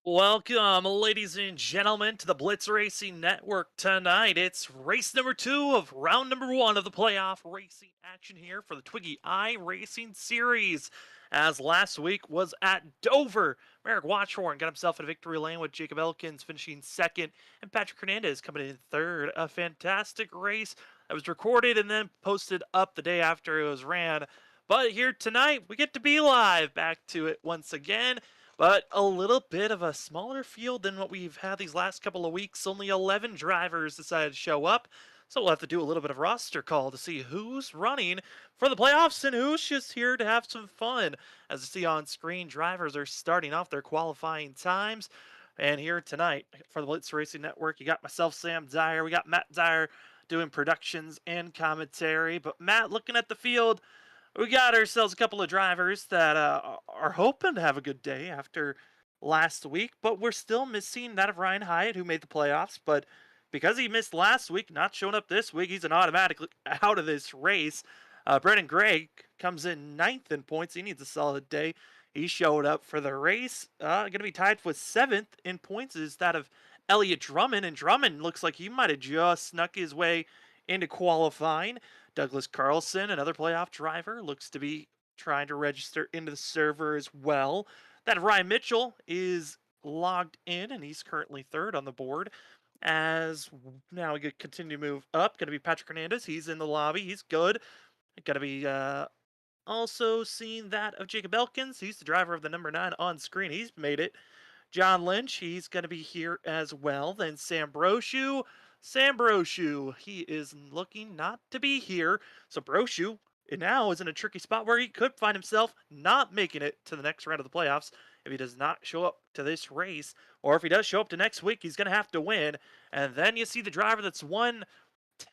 Welcome, ladies and gentlemen, to the Blitz Racing Network tonight. It's race number two of round number one of the playoff racing action here for the Twigi iRacing series. As last week was at Dover, Merrick Watchhorn got himself in a victory lane with Jacob Elkins finishing second and Patrick Hernandez coming in third. A fantastic race that was recorded and then posted up the day after it was ran. But here tonight, we get to be live back to it once again, but a little bit of a smaller field than what we've had these last couple of weeks. Only 11 drivers decided to show up, so we'll have to do a little bit of roster call to see who's running for the playoffs and who's just here to have some fun. As you see on screen, drivers are starting off their qualifying times. And here tonight for the Blitz Racing Network, you got myself, Sam Dyer. We got Matt Dyer doing productions and commentary. But Matt, looking at the field, we got ourselves a couple of drivers that are hoping to have a good day after last week, but we're still missing that of Ryan Hyatt, who made the playoffs. But because he missed last week, not showing up this week, he's an automatically out of this race. Brendan Gregg comes in ninth in points. He needs a solid day. He showed up for the race. Going to be tied with seventh in points is that of Elliott Drummond, and Drummond looks like he might have just snuck his way into qualifying. Douglas Carlson, another playoff driver, looks to be trying to register into the server as well. That Ryan Mitchell is logged in, and he's currently third on the board. As now we continue to move up, going to be Patrick Hernandez. He's in the lobby. He's good. Going to be also seeing that of Jacob Elkins. He's the driver of the number 9 on screen. He's made it. John Lynch, he's going to be here as well. Then Sam Brochu. Sam Brochu, he is looking not to be here. So Brochu now is in a tricky spot where he could find himself not making it to the next round of the playoffs if he does not show up to this race. Or if he does show up to next week, he's going to have to win. And then you see the driver that's won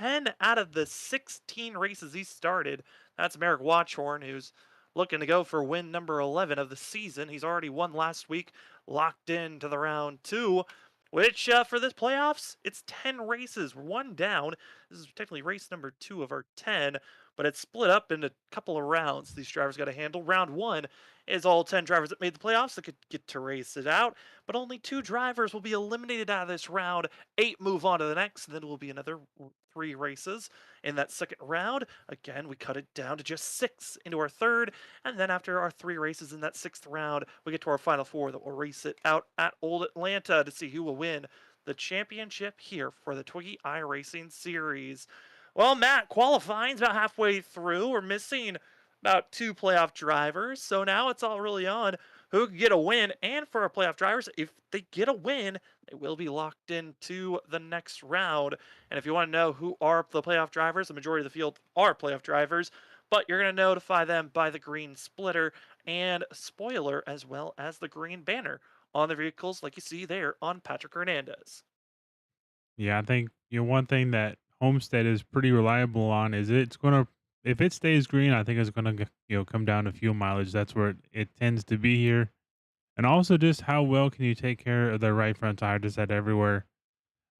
10 out of the 16 races he started. That's Merrick Watchhorn, who's looking to go for win number 11 of the season. He's already won last week, locked into the round two, which for this playoffs, it's 10 races, one down. This is technically race number 2 of our 10, but it's split up into a couple of rounds these drivers got to handle. Round 1 is all 10 drivers that made the playoffs that could get to race it out, but only 2 drivers will be eliminated out of this round. 8 move on to the next, and then it will be another 3 races in that second round. Again, we cut it down to just 6 into our third, and then after our 3 races in that 6th round, we get to our final 4 that will race it out at Old Atlanta to see who will win the championship here for the Twiggy iRacing Series. Well, Matt, qualifying's about halfway through. We're missing about 2 playoff drivers, so now it's all really on who can get a win. And for our playoff drivers, if they get a win, they will be locked into the next round. And if you want to know who are the playoff drivers, the majority of the field are playoff drivers, but you're going to notify them by the green splitter and spoiler, as well as the green banner on the vehicles like you see there on Patrick Hernandez. Yeah, I think one thing that Homestead is pretty reliable on is it's gonna if it stays green, I think it's gonna come down to fuel mileage. That's where it tends to be here, and also just how well can you take care of the right front tire, just that everywhere.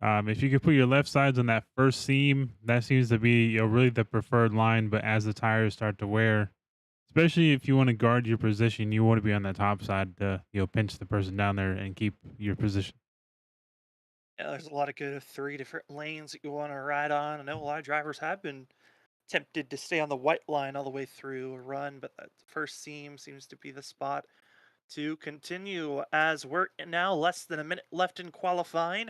If you could put your left sides on that first seam, that seems to be really the preferred line. But as the tires start to wear, especially if you want to guard your position, you want to be on the top side to pinch the person down there and keep your position. Yeah, there's a lot of good 3 different lanes that you want to ride on. I know a lot of drivers have been tempted to stay on the white line all the way through a run, but that first seam seems to be the spot to continue as we're now less than a minute left in qualifying.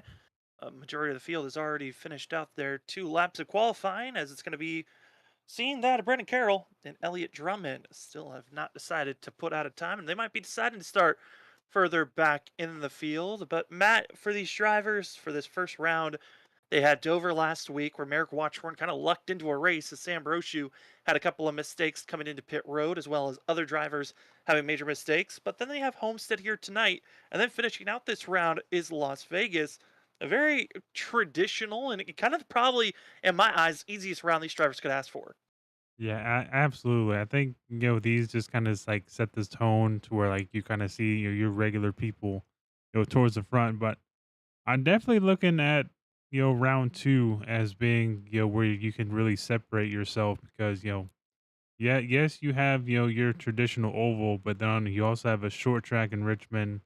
A majority of the field has already finished out their 2 laps of qualifying, as it's going to be seeing that Brendan Carroll and Elliott Drummond still have not decided to put out a time, and they might be deciding to start further back in the field. But Matt, for these drivers for this first round, they had Dover last week where Merrick Watchhorn kind of lucked into a race as Sam Brochu had a couple of mistakes coming into pit road, as well as other drivers having major mistakes. But then they have Homestead here tonight, and then finishing out this round is Las Vegas. A very traditional and kind of probably, in my eyes, easiest round these drivers could ask for. Yeah, absolutely. I think these just kind of like set this tone to where like you kind of see your regular people towards the front. But I'm definitely looking at round two as being where you can really separate yourself because yeah, yes, you have your traditional oval, but then you also have a short track in Richmond.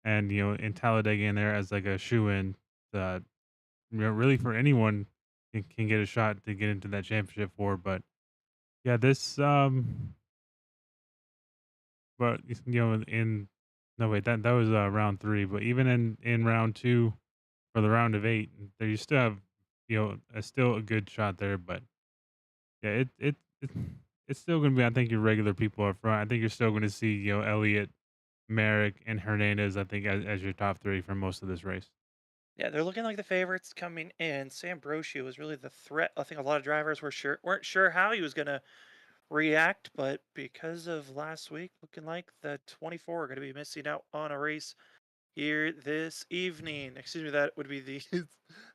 and in Talladega in there as like a shoe in. Uh, really for anyone can get a shot to get into that championship for. But yeah, this but in no wait that was round three. But even in round two for the round of eight, there you still have still a good shot there. But yeah, it it's still going to be, I think, your regular people up front. I think you're still going to see Elliott, Merrick, and Hernandez. I think as your top three for most of this race. Yeah, they're looking like the favorites coming in. Sam Brochu was really the threat. I think a lot of drivers weren't sure how he was gonna react, but because of last week, looking like the 24 are gonna be missing out on a race here this evening. Excuse me, that would be the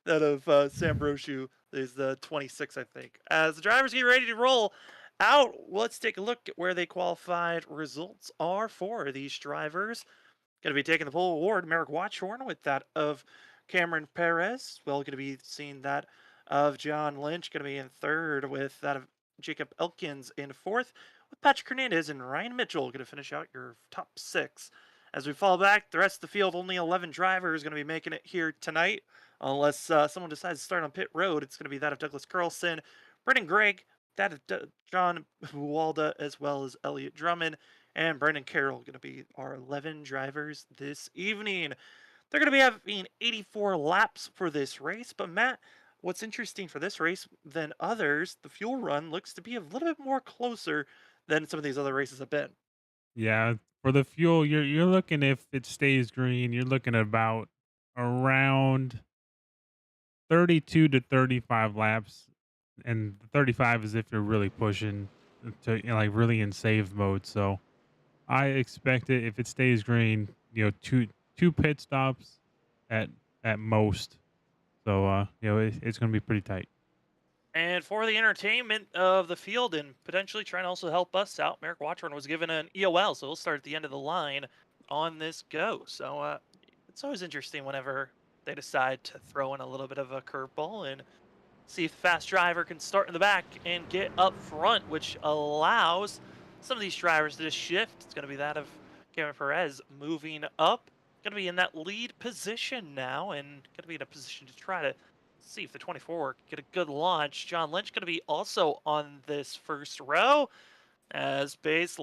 that of Sam Brochu is the 26, I think. As the drivers get ready to roll out, let's take a look at where they qualified results are for these drivers. Going to be taking the pole award, Merrick Watchorn, with that of Cameron Perez. Well, going to be seeing that of John Lynch. Going to be in third with that of Jacob Elkins in fourth, with Patrick Hernandez and Ryan Mitchell going to finish out your top six. As we fall back, the rest of the field, only 11 drivers going to be making it here tonight, unless someone decides to start on pit road. It's going to be that of Douglas Carlson, Brendan Gregg, that of John Walda, as well as Elliott Drummond and Brendan Carroll going to be our 11 drivers this evening. They're going to be having 84 laps for this race, but Matt, what's interesting for this race than others, the fuel run looks to be a little bit more closer than some of these other races have been. Yeah, for the fuel, you're looking, if it stays green, you're looking at about around 32 to 35 laps, and 35 is if you're really pushing to like really in save mode. So I expect it, if it stays green, two pit stops at at most. So it's going to be pretty tight. And for the entertainment of the field and potentially trying to also help us out, Merrick Watchorn was given an EOL, so he'll start at the end of the line on this go. So it's always interesting whenever they decide to throw in a little bit of a curveball and see if the fast driver can start in the back and get up front, which allows some of these drivers to just shift. It's going to be that of Kevin Perez moving up, going to be in that lead position now, and going to be in a position to try to see if the 24 can get a good launch. John Lynch going to be also on this first row as base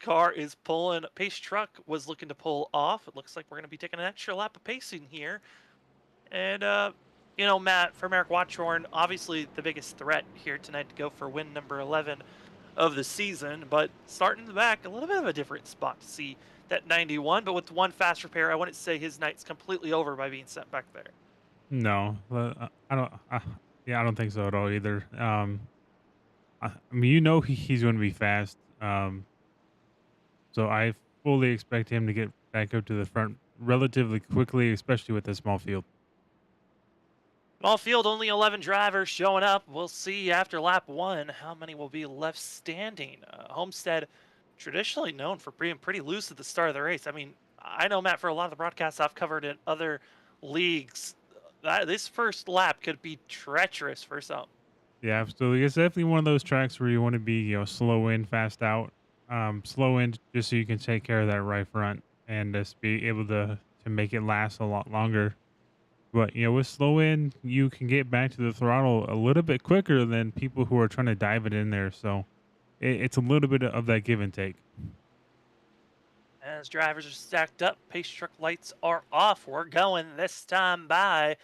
car is pulling. Pace truck was looking to pull off. It looks like we're going to be taking an extra lap of pacing here. And, Matt, for Merrick Watchorn, obviously the biggest threat here tonight to go for win number 11 of the season, but starting in the back, a little bit of a different spot to see that 91, but with one fast repair, I wouldn't say his night's completely over by being sent back there. No, I don't. Yeah, I don't think so at all either. I mean, he's going to be fast. So I fully expect him to get back up to the front relatively quickly, especially with a small field. Small field, only 11 drivers showing up. We'll see after lap one how many will be left standing. Homestead, traditionally known for being pretty loose at the start of the race. I mean, I know, Matt, for a lot of the broadcasts I've covered in other leagues, this first lap could be treacherous for some. Yeah, absolutely. It's definitely one of those tracks where you want to be, slow in, fast out. Slow in just so you can take care of that right front and just be able to make it last a lot longer. But with slow in, you can get back to the throttle a little bit quicker than people who are trying to dive it in there. So it's a little bit of that give and take. As drivers are stacked up, pace truck lights are off. We're going this time by.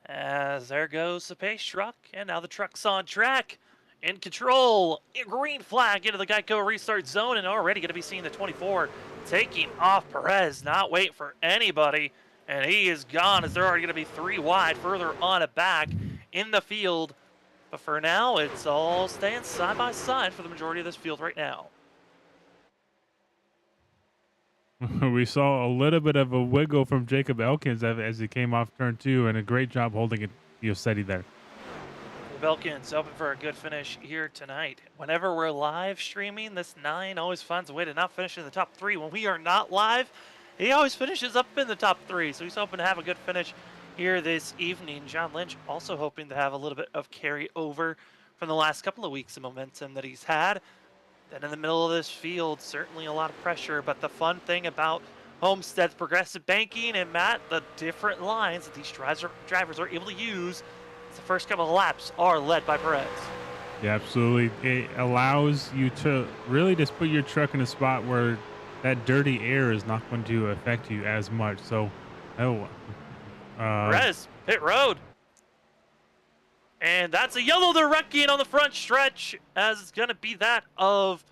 As there goes the pace truck, and now the truck's on track. In control, green flag into the Geico restart zone, and already going to be seeing the 24 taking off Perez, not waiting for anybody, and he is gone as they're already going to be three wide further on a back in the field. But for now, it's all staying side by side for the majority of this field right now. We saw a little bit of a wiggle from Jacob Elkins as he came off turn two, and a great job holding it steady there. Belkin's hoping for a good finish here tonight. Whenever we're live streaming, this 9 always finds a way to not finish in the top 3. When we are not live, he always finishes up in the top 3. So he's hoping to have a good finish here this evening. John Lynch also hoping to have a little bit of carryover from the last couple of weeks of momentum that he's had. Then in the middle of this field, certainly a lot of pressure. But the fun thing about Homestead's progressive banking, and Matt, the different lines that these drivers are able to use as the first couple of laps are led by Perez. Yeah, absolutely. It allows you to really just put your truck in a spot where that dirty air is not going to affect you as much. So, oh, uh, Perez, pit road. And that's a yellow they're wrecking on the front stretch, as it's going to be that of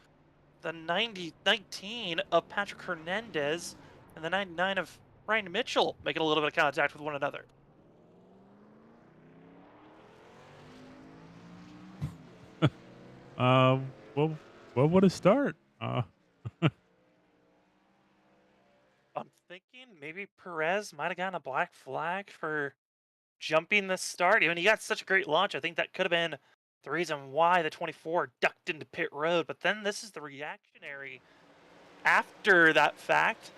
the 19 of Patrick Hernandez and the 99 of Ryan Mitchell making a little bit of contact with one another. well, what would a start? I'm thinking maybe Perez might have gotten a black flag for jumping the start. I mean, he got such a great launch. I think that could have been the reason why the 24 ducked into pit road. But then this is the reactionary after that fact.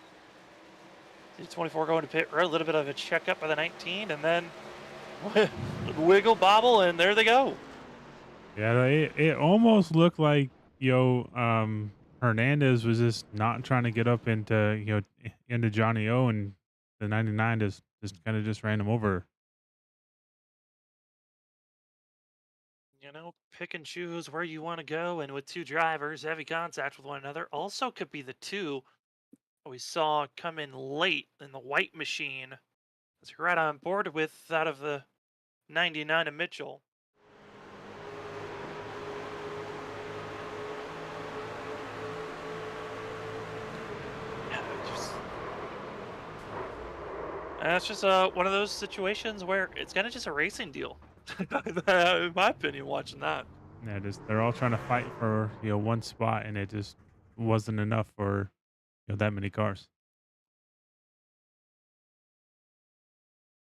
The 24 going to pit road, a little bit of a checkup by the 19, and then wiggle bobble, and there they go. Yeah, it almost looked like Hernandez was just not trying to get up into into Johnny O, and the 99 just kind of just ran him over. Pick and choose where you want to go, and with two drivers, heavy contact with one another also could be the two we saw come in late in the white machine. That's right on board with that of the 99 of Mitchell. Yeah, it's just one of those situations where it's kind of just a racing deal, in my opinion. Watching that. Yeah, just they're all trying to fight for one spot, and it just wasn't enough for that many cars.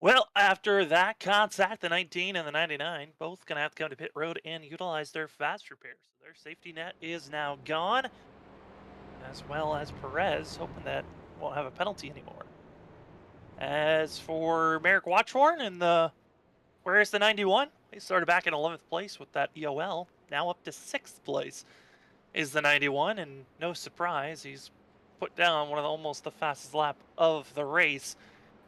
Well, after that contact, the 19 and the 99 both going to have to come to pit road and utilize their fast repair. So their safety net is now gone, as well as Perez, hoping that won't have a penalty anymore. As for Merrick Watchhorn and where's the 91? He started back in 11th place with that EOL. Now up to 6th place is the 91, and no surprise, he's put down one of almost the fastest lap of the race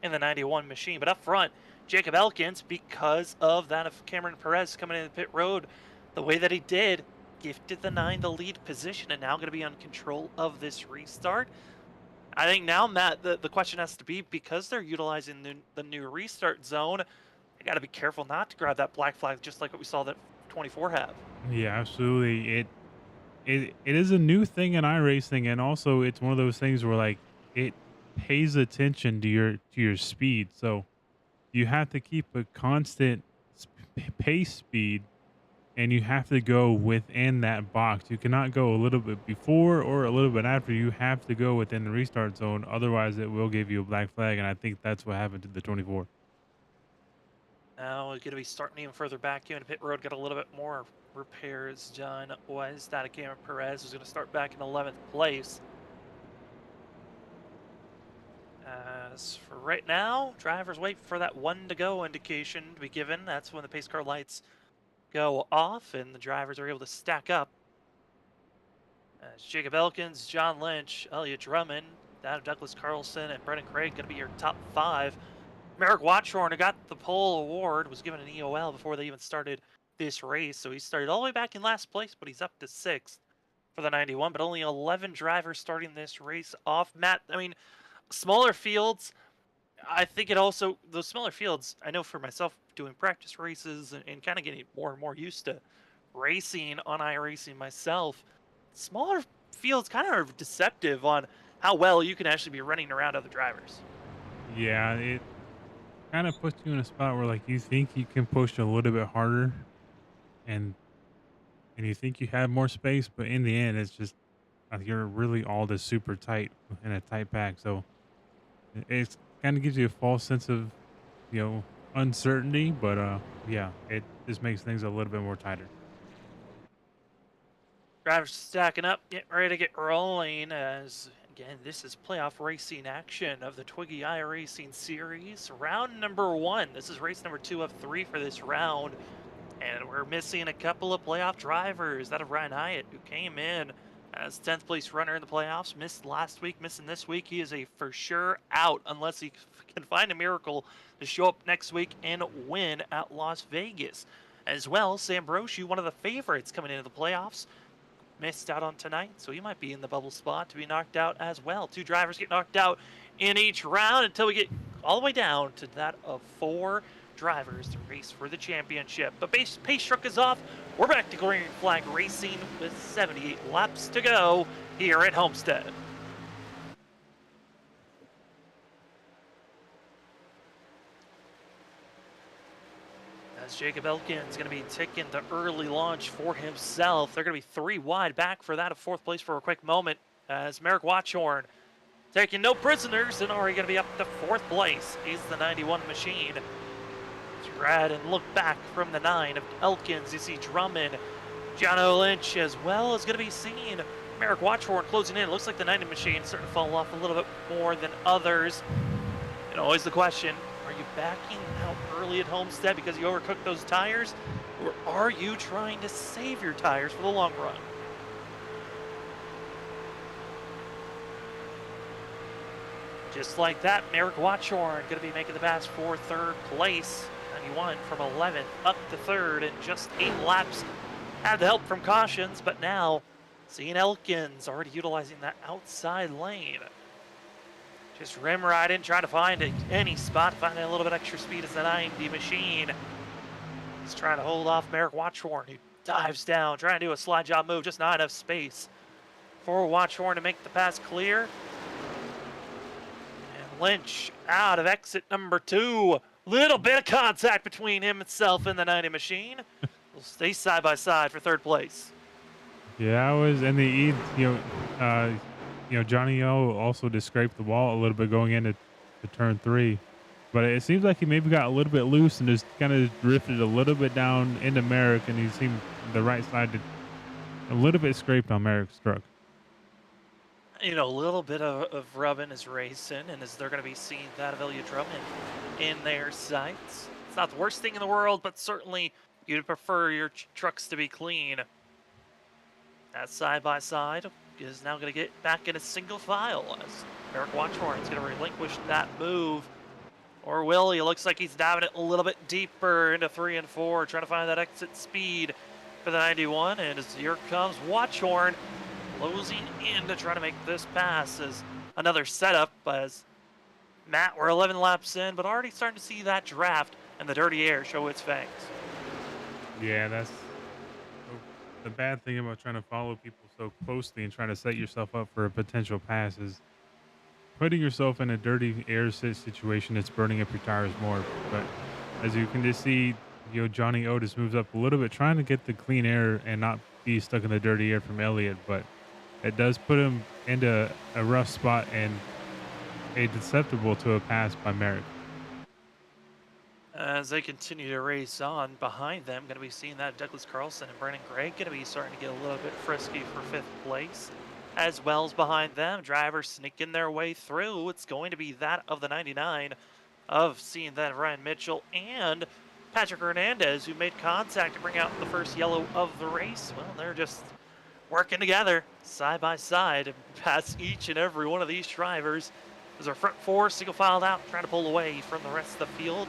in the 91 machine. But up front, Jacob Elkins, because of that of Cameron Perez coming in the pit road the way that he did, gifted the 9 the lead position and now going to be on control of this restart. I think now, Matt, the question has to be, because they're utilizing the new restart zone, they got to be careful not to grab that black flag, just like what we saw that 24 have. Yeah, absolutely. It is a new thing in iRacing, and also it's one of those things where like it pays attention to your speed. So you have to keep a constant pace speed, and you have to go within that box. You cannot go a little bit before or a little bit after. You have to go within the restart zone. Otherwise, it will give you a black flag, and I think that's what happened to the 24. Now we're going to be starting even further back here in pit road. Got a little bit more repairs done. Was that Cameron Perez who's going to start back in 11th place. As for right now, drivers wait for that 1 to go indication to be given. That's when the pace car lights go off and the drivers are able to stack up. As Jacob Elkins, John Lynch, Elliott Drummond, Douglas Carlson, and Brendan Craig going to be your top 5. Merrick Watchhorn, who got the pole award, was given an EOL before they even started this race. So he started all the way back in last place, but he's up to 6th for the 91. But only 11 drivers starting this race off. Matt, I mean, smaller fields, I think those smaller fields, I know for myself doing practice races and kind of getting more and more used to racing on iRacing myself, smaller fields kind of are deceptive on how well you can actually be running around other drivers. Yeah, it kind of puts you in a spot where like you think you can push a little bit harder, and you think you have more space, but in the end, it's just you're really all just super tight in a tight pack. So it's kind of gives you a false sense of uncertainty, but yeah, it just makes things a little bit more tighter. Drivers stacking up, getting ready to get rolling as, again, this is playoff racing action of the Twigi iRacing series. Round number 1. This is race number 2 of 3 for this round. And we're missing a couple of playoff drivers. That of Ryan Hyatt, who came in As 10th place runner in the playoffs, missed last week, missing this week. He is a for sure out unless he can find a miracle to show up next week and win at Las Vegas. As well, Sam Brochu, one of the favorites coming into the playoffs, missed out on tonight, so he might be in the bubble spot to be knocked out as well. 2 drivers get knocked out in each round until we get all the way down to that of 4 drivers to race for the championship. But pace truck is off. We're back to green flag racing with 78 laps to go here at Homestead. As Jacob Elkins going to be taking the early launch for himself. They're going to be 3 wide back for that of 4th place for a quick moment. As Merrick Watchhorn taking no prisoners and already going to be up to 4th place. He's the 91 machine. Grad and look back from the 9 of Elkins. You see Drummond, Jono Lynch, as well as going to be seeing Merrick Watchhorn closing in. It looks like the 90 machine is starting to fall off a little bit more than others. And always the question, are you backing out early at Homestead because you overcooked those tires? Or are you trying to save your tires for the long run? Just like that, Merrick Watchhorn going to be making the pass for 3rd place. 91 from 11th up to 3rd in just 8 laps. Had the help from cautions, but now seeing Elkins already utilizing that outside lane. Just rim riding, trying to find any spot, finding a little bit extra speed as the 90 machine. He's trying to hold off Merrick Watchhorn, who dives down, trying to do a slide job move, just not enough space for Watchhorn to make the pass clear. And Lynch out of exit number 2. Little bit of contact between himself and the 90 machine. We'll stay side by side for 3rd place. Yeah, I was in the Johnny O also just scraped the wall a little bit going into turn 3, but it seems like he maybe got a little bit loose and just kind of drifted a little bit down into Merrick, and he seemed the right side to a little bit scraped on Merrick's truck. You know, a little bit of rubbing is racing, and as they're going to be seeing that of Ilya Drummond in their sights. It's not the worst thing in the world, but certainly you'd prefer your trucks to be clean. That side by side is now going to get back in a single file as Merrick Watchhorn is going to relinquish that move. Or will he? Looks like he's diving it a little bit deeper into 3 and 4, trying to find that exit speed for the 91. And as here comes Watchhorn, closing in to try to make this pass as another setup as Matt, we're 11 laps in, but already starting to see that draft and the dirty air show its fangs. Yeah, that's the bad thing about trying to follow people so closely and trying to set yourself up for a potential pass is putting yourself in a dirty air situation that's burning up your tires more. But as you can just see, Johnny Otis moves up a little bit, trying to get the clean air and not be stuck in the dirty air from Elliott, but it does put him into a rough spot and susceptible to a pass by Merrick. As they continue to race on behind them, going to be seeing that Douglas Carlson and Brandon Gregg going to be starting to get a little bit frisky for 5th place. As well as behind them, drivers sneaking their way through. It's going to be that of the 99 of seeing that Ryan Mitchell and Patrick Hernandez, who made contact to bring out the first yellow of the race. Well, they're just working together side by side to pass each and every one of these drivers as our front 4 single filed out, trying to pull away from the rest of the field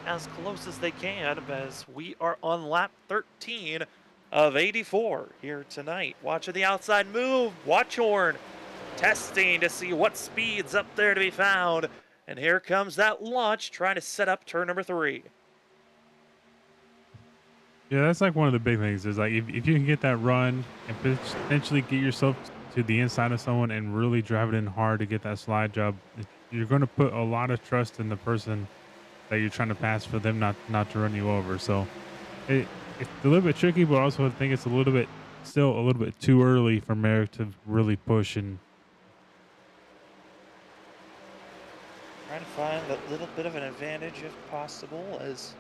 as close as they can, as we are on lap 13 of 84 here tonight. Watching the outside move, Watchhorn testing to see what speed's up there to be found. And here comes that launch, trying to set up turn number 3. Yeah, that's like one of the big things is like if you can get that run and potentially get yourself to the inside of someone and really drive it in hard to get that slide job, you're going to put a lot of trust in the person that you're trying to pass for them not to run you over. So it's a little bit tricky, but also I think it's still a little bit too early for Merrick to really push and trying to find a little bit of an advantage if possible, as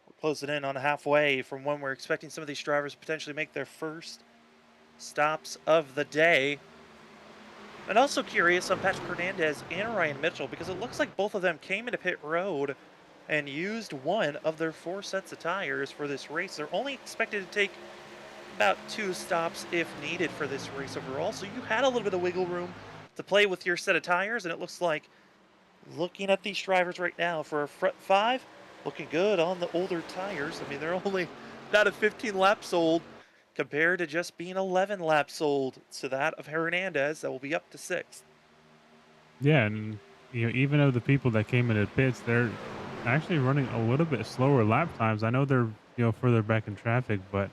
we're closing in on halfway from when we're expecting some of these drivers to potentially make their first stops of the day. And also curious on Patrick Hernandez and Ryan Mitchell, because it looks like both of them came into pit road and used one of their 4 sets of tires for this race. They're only expected to take about 2 stops if needed for this race overall. So you had a little bit of wiggle room to play with your set of tires, and it looks like looking at these drivers right now for a front five, looking good on the older tires. I mean, they're only about a 15 laps old compared to just being 11 laps old to that of Hernandez that will be up to sixth. Yeah, and even of the people that came into pits, they're actually running a little bit slower lap times. I know they're further back in traffic, but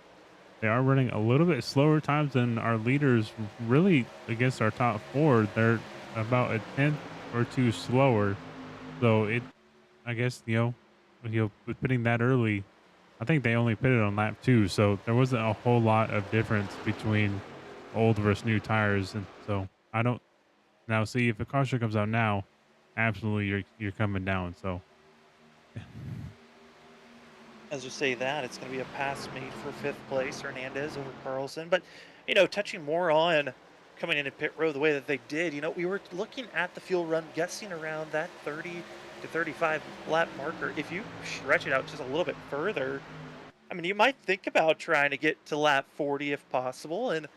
they are running a little bit slower times than our leaders. Really, against our top four, they're about a tenth or two slower. So I guess with pitting that early, I think they only pitted on lap two, so there wasn't a whole lot of difference between old versus new tires, and so I don't now see if a caution comes out now, absolutely you're coming down. So As you say that, it's going to be a pass made for fifth place, Hernandez over Carlson. But, touching more on coming into pit road the way that they did, we were looking at the fuel run, guessing around that 30 to 35 lap marker. If you stretch it out just a little bit further, I mean, you might think about trying to get to lap 40 if possible, and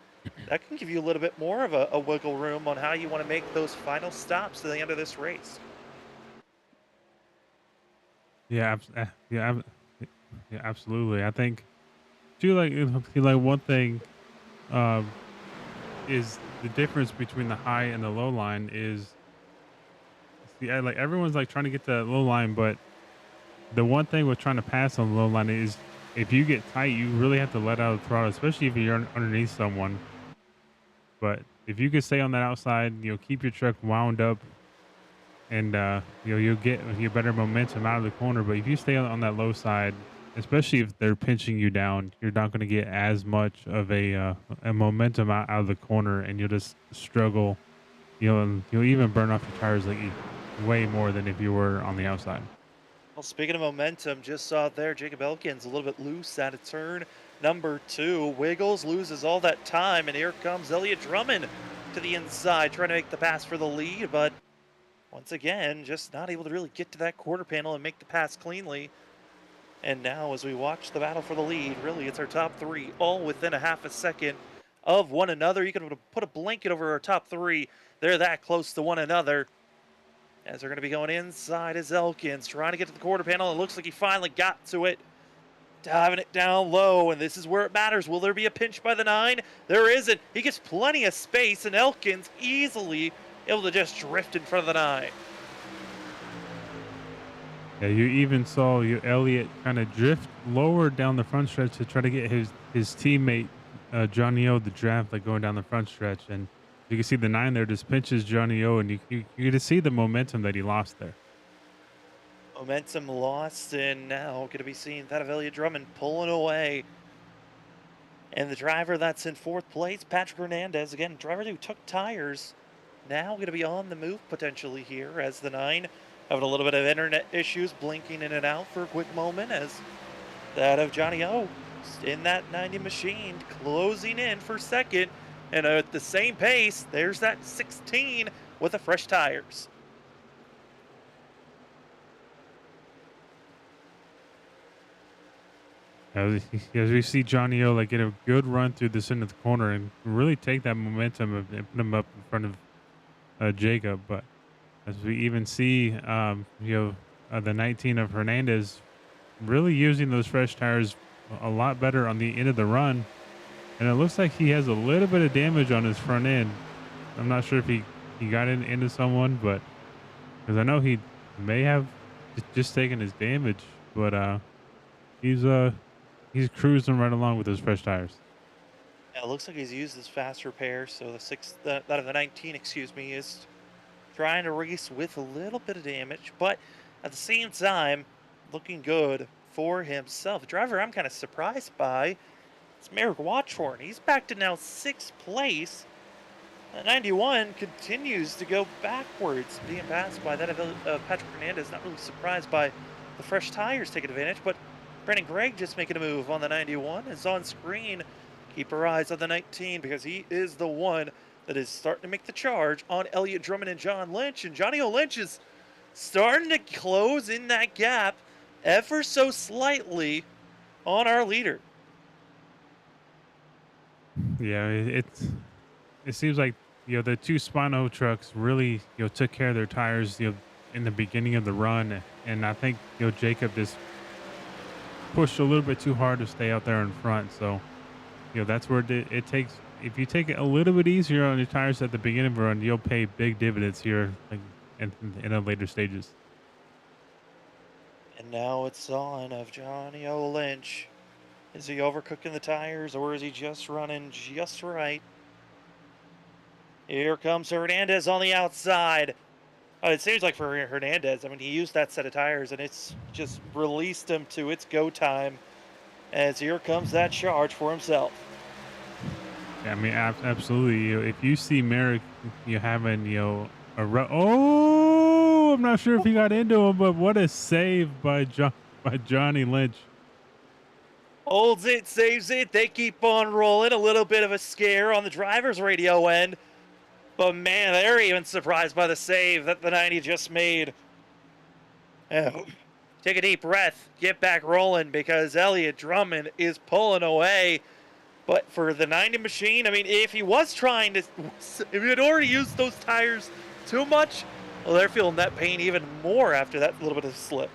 that can give you a little bit more of a wiggle room on how you want to make those final stops to the end of this race. yeah, yeah, absolutely. I think too, like one thing um is the difference between the high and the low line is like everyone's like trying to get to the low line, but the one thing with trying to pass on the low line is if you get tight, you really have to let out the throttle, especially if you're underneath someone. But if you could stay on that outside, keep your truck wound up, and you'll get your better momentum out of the corner. But if you stay on that low side, especially if they're pinching you down, you're not going to get as much of a momentum out of the corner, and you'll just struggle. And you'll even burn off your tires like way more than if you were on the outside. Well, speaking of momentum, just saw it there. Jacob Elkins a little bit loose at a turn number two. Wiggles, loses all that time, and here comes Elliott Drummond to the inside, trying to make the pass for the lead, but once again, just not able to really get to that quarter panel and make the pass cleanly. And now, as we watch the battle for the lead, really, it's our top three, all within a half a second of one another. You can put a blanket over our top three. They're that close to one another. As they're going to be going inside as Elkins, trying to get to the quarter panel. It looks like he finally got to it. Diving it down low, and this is where it matters. Will there be a pinch by the 9? There isn't. He gets plenty of space, and Elkins easily able to just drift in front of the 9. Yeah, you even saw Elliott kind of drift lower down the front stretch to try to get his teammate Johnny O the draft, like going down the front stretch, and you can see the 9 there just pinches Johnny O, and you get to see the momentum that he lost there. Momentum lost, and now going to be seeing that of Elliott Drummond pulling away. And the driver that's in fourth place, Patrick Hernandez, again, driver who took tires, now going to be on the move potentially here as the 9 having a little bit of internet issues, blinking in and out for a quick moment as that of Johnny O in that 90 machine, closing in for second. And at the same pace, there's that 16 with the fresh tires. As we see Johnny O like get a good run through the center of the corner and really take that momentum and put him up in front of Jacob, but as we even see, the 19 of Hernandez really using those fresh tires a lot better on the end of the run. And it looks like he has a little bit of damage on his front end. I'm not sure if he got into someone, but because I know he may have just taken his damage, but he's cruising right along with those fresh tires. Yeah, it looks like he's used his fast repair, so that of the 19, excuse me, is trying to race with a little bit of damage, but at the same time, looking good for himself. The driver I'm kind of surprised by is Merrick Watchhorn. He's back to now 6th place. 91 continues to go backwards, being passed by that of Patrick Hernandez. Not really surprised by the fresh tires taking advantage, but Brandon Gregg just making a move on the 91 is on screen. Keep our eyes on the 19 because he is the one that is starting to make the charge on Elliott Drummond and John Lynch. And Johnny O. Lynch is starting to close in that gap ever so slightly on our leader. Yeah, it seems like the two Spano trucks really took care of their tires in the beginning of the run, and I think Jacob just pushed a little bit too hard to stay out there in front. So that's where it takes. If you take it a little bit easier on your tires at the beginning of the run, you'll pay big dividends here, like in the later stages. And now it's on of Johnny O. Lynch. Is he overcooking the tires or is he just running just right? Here comes Hernandez on the outside. It seems like for Hernandez, I mean, he used that set of tires and it's just released him to its go time as here comes that charge for himself. Yeah, I mean, absolutely. If you see Merrick, you having oh, I'm not sure if he got into him, but what a save by Johnny Lynch. Holds it, saves it. They keep on rolling. A little bit of a scare on the driver's radio end. But man, they're even surprised by the save that the 90 just made. Oh. Take a deep breath, get back rolling because Elliott Drummond is pulling away. But for the 90 machine, I mean, if he was trying to, if he had already used those tires too much, well, they're feeling that pain even more after that little bit of slip.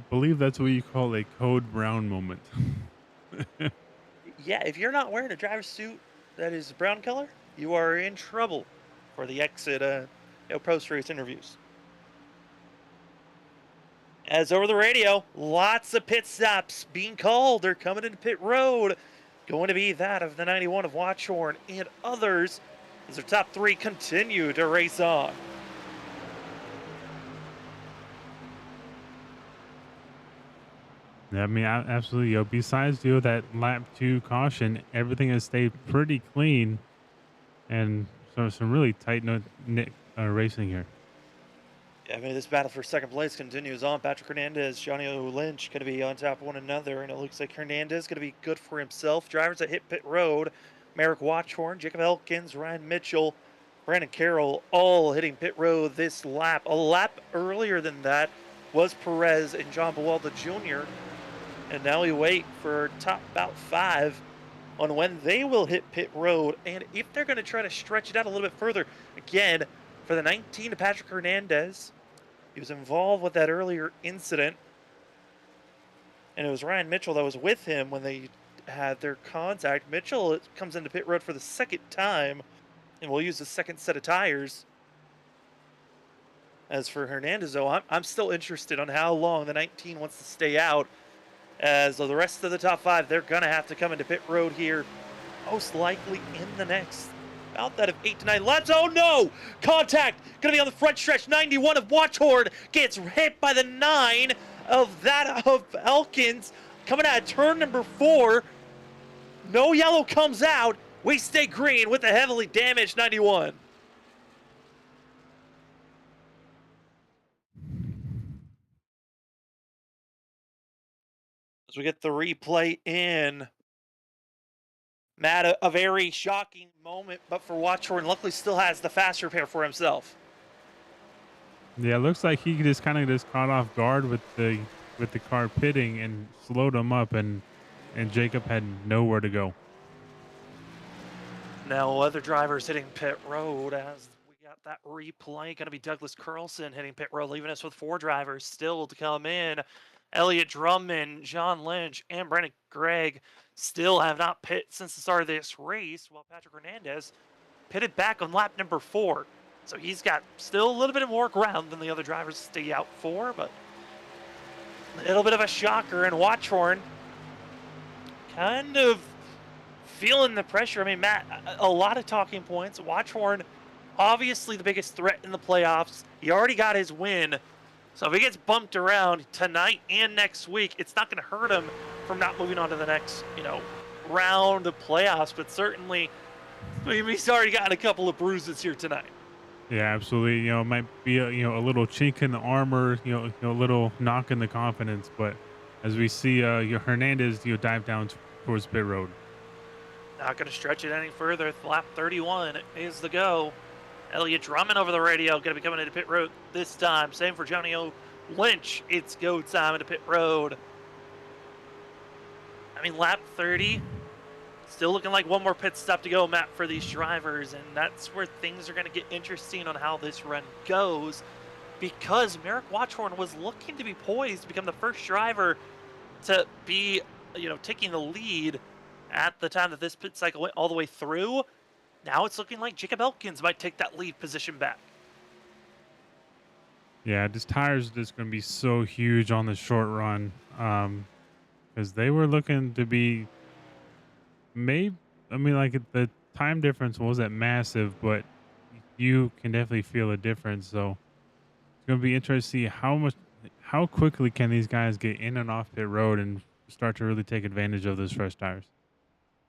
Believe that's what you call a code brown moment. Yeah, if you're not wearing a driver's suit that is brown color, you are in trouble for the exit, post-race interviews. As over the radio, lots of pit stops being called. They're coming into pit road. Going to be that of the 91 of Watchorn and others as their top three continue to race on. Yeah, I mean, absolutely. Besides that lap 2 caution, everything has stayed pretty clean, and so some really tight knit racing here. Yeah, I mean, this battle for second place continues on. Patrick Hernandez, Johnny O. Lynch going to be on top of one another, and it looks like Hernandez going to be good for himself. Drivers that hit pit road, Merrick Watchorn, Jacob Elkins, Ryan Mitchell, Brandon Carroll, all hitting pit road this lap. A lap earlier than that was Perez and John Buwalda Jr., and now we wait for top about 5 on when they will hit pit road and if they're going to try to stretch it out a little bit further. Again, for the 19 to Patrick Hernandez, he was involved with that earlier incident, and it was Ryan Mitchell that was with him when they had their contact. Mitchell comes into pit road for the second time and will use the second set of tires. As for Hernandez, though, I'm still interested on how long the 19 wants to stay out. As the rest of the top 5, they're going to have to come into pit road here, most likely in the next, about that of 8 to 9 laps. Oh no! Contact! Going to be on the front stretch. 91 of Watchorn gets hit by the 9 of that of Elkins. Coming out of turn number 4. No yellow comes out. We stay green with the heavily damaged 91. As we get the replay in, Matt, a very shocking moment, but for Watchorn, luckily still has the faster pair for himself. Yeah, it looks like he just kind of caught off guard with the car pitting and slowed him up, and Jacob had nowhere to go. Now other drivers hitting pit road as we got that replay. Going to be Douglas Carlson hitting pit road, leaving us with 4 drivers still to come in. Elliott Drummond, John Lynch, and Brandon Gregg still have not pit since the start of this race, while Patrick Hernandez pitted back on lap number 4. So he's got still a little bit more ground than the other drivers to stay out for, but a little bit of a shocker. And Watchorn kind of feeling the pressure. I mean, Matt, a lot of talking points. Watchorn, obviously the biggest threat in the playoffs. He already got his win. So if he gets bumped around tonight and next week, it's not going to hurt him from not moving on to the next, round of playoffs. But certainly, he's already gotten a couple of bruises here tonight. Yeah, absolutely. It might be a little chink in the armor, a little knock in the confidence. But as we see, Hernandez, dive down towards pit road. Not going to stretch it any further. Lap 31 is the go. Elliott Drummond over the radio, going to be coming into pit road this time. Same for Johnny O. Lynch. It's go time into pit road. I mean, lap 30, still looking like one more pit stop to go, Matt, for these drivers, and that's where things are going to get interesting on how this run goes, because Merrick Watchhorn was looking to be poised to become the first driver to be, taking the lead at the time that this pit cycle went all the way through. Now it's looking like Jacob Elkins might take that lead position back. Yeah, this tires are just going to be so huge on the short run, because they were looking to be maybe. I mean, like the time difference wasn't massive, but you can definitely feel a difference. So it's going to be interesting to see how quickly can these guys get in and off pit road and start to really take advantage of those fresh tires.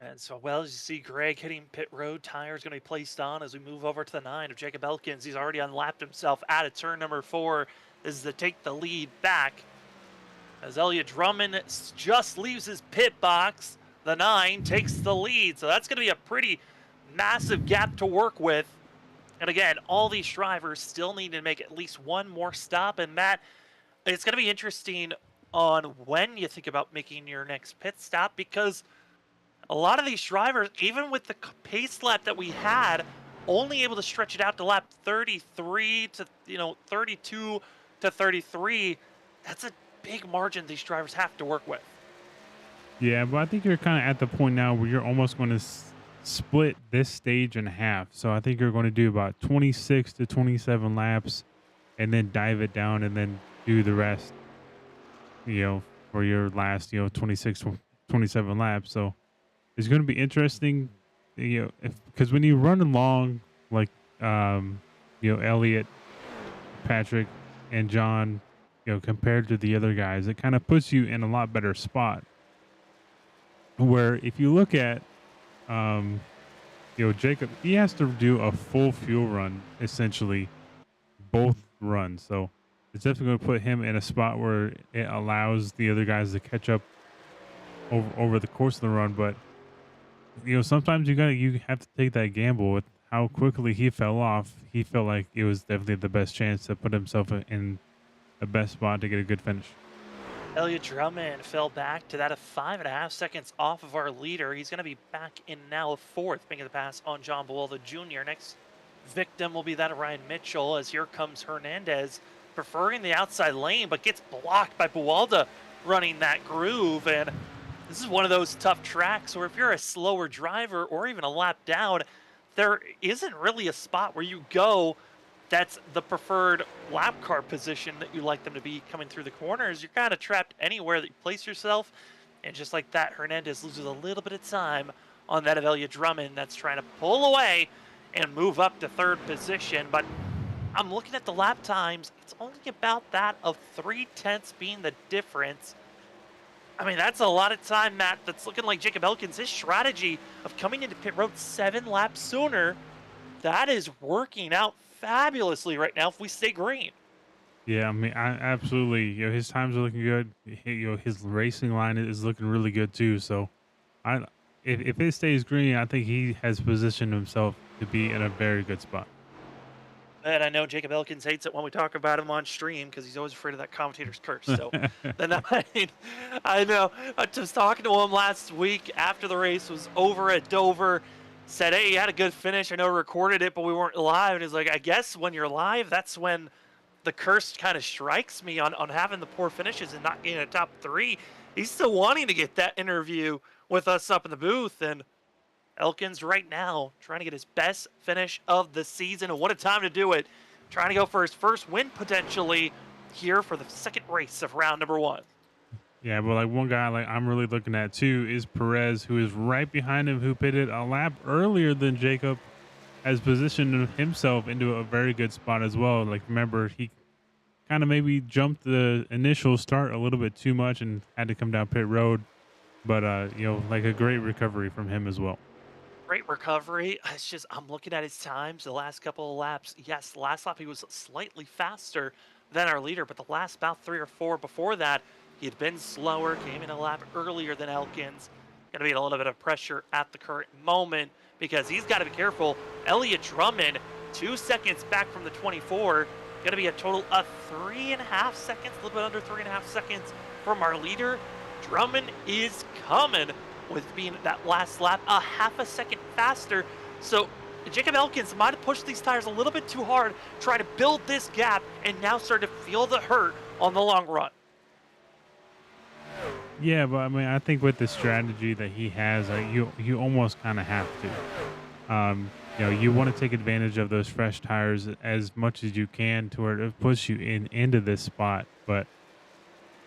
And so, well, as you see, Greg hitting pit road, tires going to be placed on as we move over to the 9 of Jacob Elkins. He's already unlapped himself out of turn number 4. This is to take the lead back. As Elliott Drummond just leaves his pit box, the 9 takes the lead. So that's going to be a pretty massive gap to work with. And again, all these drivers still need to make at least one more stop. And Matt, it's going to be interesting on when you think about making your next pit stop, because a lot of these drivers, even with the pace lap that we had, only able to stretch it out to lap 33 to 32 to 33. That's a big margin these drivers have to work with. Yeah, but I think you're kind of at the point now where you're almost going to split this stage in half. So I think you're going to do about 26 to 27 laps and then dive it down and then do the rest, for your last, 26, 27 laps. So it's going to be interesting, because when you run along like, Elliot, Patrick, and John, compared to the other guys, it kind of puts you in a lot better spot. Where if you look at, Jacob, he has to do a full fuel run, essentially, both runs. So it's definitely going to put him in a spot where it allows the other guys to catch up over the course of the run. But sometimes you have to take that gamble with how quickly he fell off. He felt like it was definitely the best chance to put himself in the best spot to get a good finish. Elliott Drummond fell back to that of 5.5 seconds off of our leader. He's going to be back in now 4th, making the pass on John Buwalda Jr. Next victim will be that of Ryan Mitchell, as here comes Hernandez, preferring the outside lane, but gets blocked by Buwalda running that groove. And this is one of those tough tracks where if you're a slower driver or even a lap down, there isn't really a spot where you go that's the preferred lap car position that you like them to be coming through the corners. You're kind of trapped anywhere that you place yourself. And just like that, Hernandez loses a little bit of time on that of Elliott Drummond that's trying to pull away and move up to 3rd position. But I'm looking at the lap times. It's only about that of 0.3 being the difference. I mean, that's a lot of time, Matt. That's looking like Jacob Elkins. His strategy of coming into pit road 7 laps sooner, that is working out fabulously right now if we stay green. Yeah, I mean, absolutely. His times are looking good. His racing line is looking really good too. So, if it stays green, I think he has positioned himself to be in a very good spot. And I know Jacob Elkins hates it when we talk about him on stream because he's always afraid of that commentator's curse. So, I know. I was talking to him last week after the race was over at Dover. Said, hey, you had a good finish. I know we recorded it, but we weren't live. And he's like, I guess when you're live, that's when the curse kind of strikes me on having the poor finishes and not getting a top 3. He's still wanting to get that interview with us up in the booth. And Elkins right now trying to get his best finish of the season. And what a time to do it. Trying to go for his first win potentially here for the 2nd race of round number 1. Yeah, but like one guy like I'm really looking at too is Perez, who is right behind him, who pitted a lap earlier than Jacob, has positioned himself into a very good spot as well. Like, remember, he kind of maybe jumped the initial start a little bit too much and had to come down pit road. But like a great recovery from him as well. Great recovery. It's just, I'm looking at his times the last couple of laps. Yes, the last lap he was slightly faster than our leader, but the last about 3 or 4 before that, he had been slower, came in a lap earlier than Elkins. Going to be a little bit of pressure at the current moment because he's got to be careful. Elliott Drummond, 2 seconds back from the 24. Going to be a total of 3.5 seconds, a little bit under 3.5 seconds from our leader. Drummond is coming with being that last lap a half a second faster. So Jacob Elkins might have pushed these tires a little bit too hard, trying to build this gap, and now start to feel the hurt on the long run. Yeah, but I mean, I think with the strategy that he has, you almost kind of have to. You want to take advantage of those fresh tires as much as you can to where it puts you into this spot. But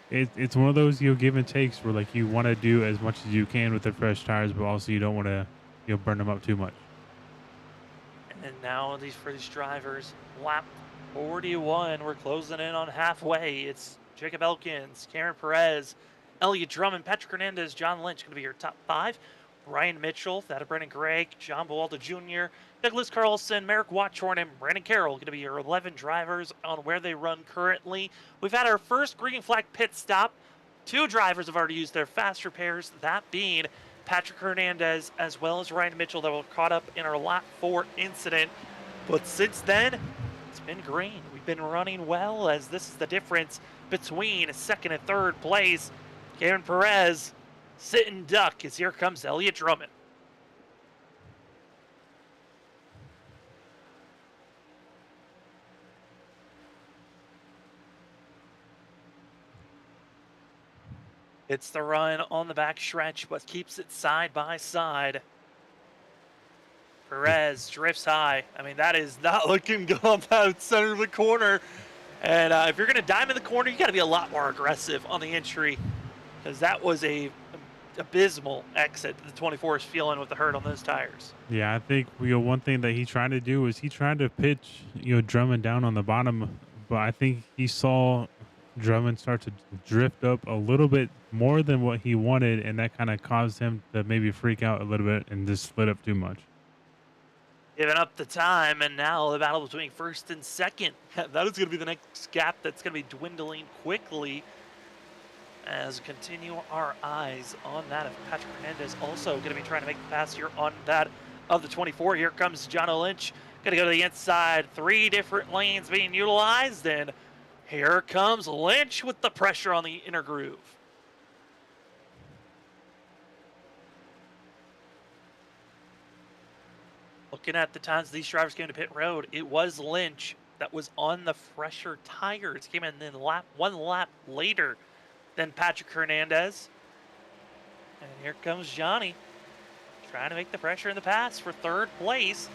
it's one of those give and takes where like you want to do as much as you can with the fresh tires, but also you don't want to burn them up too much. And now for these drivers, lap 41, we're closing in on halfway. It's Jacob Elkins, Karen Perez, Elliott Drummond, Patrick Hernandez, John Lynch going to be your top five. Ryan Mitchell, that of Brendan Gregg, John Buwalda Jr., Douglas Carlson, Merrick Watchorn, and Brandon Carroll going to be your 11 drivers on where they run currently. We've had our first green flag pit stop. Two drivers have already used their fast repairs, that being Patrick Hernandez as well as Ryan Mitchell that were caught up in our lap 4 incident. But since then, it's been green. We've been running well, as this is the difference between second and third place. Karen Perez sitting duck as here comes Elliott Drummond. It's the run on the back stretch, but keeps it side by side. Perez drifts high. I mean, that is not looking good on that center of the corner. And if you're going to dime in the corner, you got to be a lot more aggressive on the entry, because that was a abysmal exit the 24 is feeling with the hurt on those tires. Yeah, I think one thing that he tried to do is he tried to pitch Drummond down on the bottom, but I think he saw Drummond start to drift up a little bit more than what he wanted, and that kind of caused him to maybe freak out a little bit and just split up too much. Giving up the time, and now the battle between first and second. That is going to be the next gap that's going to be dwindling quickly as we continue our eyes on that of Patrick Hernandez. Also going to be trying to make the pass here on that of the 24. Here comes John Lynch. Going to go to the inside. 3 different lanes being utilized, and here comes Lynch with the pressure on the inner groove. Looking at the times these drivers came to pit road, it was Lynch that was on the fresher tires. Came in then one lap later than Patrick Hernandez. And here comes Johnny trying to make the pressure in the pass for third place.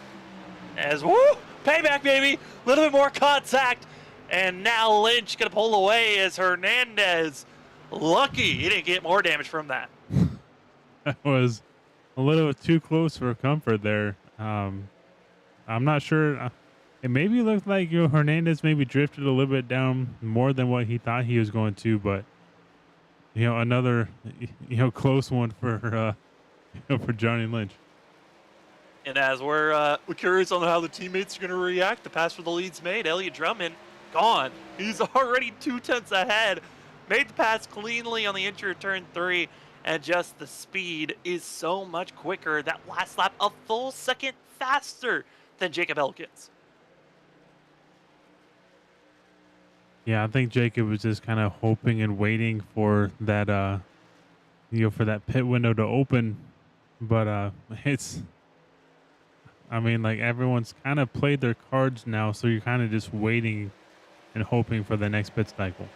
As woo, payback baby, a little bit more contact. And now Lynch gonna pull away as Hernandez, lucky he didn't get more damage from that. That was a little too close for comfort there. I'm not sure. It maybe looked like Hernandez maybe drifted a little bit down more than what he thought he was going to, but another close one for for Johnny Lynch. And as we're curious on how the teammates are going to react, the pass for the lead's made. Elliott Drummond gone. He's already 2/10 ahead. Made the pass cleanly on the entry of turn 3, and just the speed is so much quicker. That last lap a full second faster than Jacob Elkins. Yeah, I think Jacob was just kind of hoping and waiting for that for that pit window to open, but I mean, like, everyone's kind of played their cards now, so you're kind of just waiting and hoping for the next pit cycle.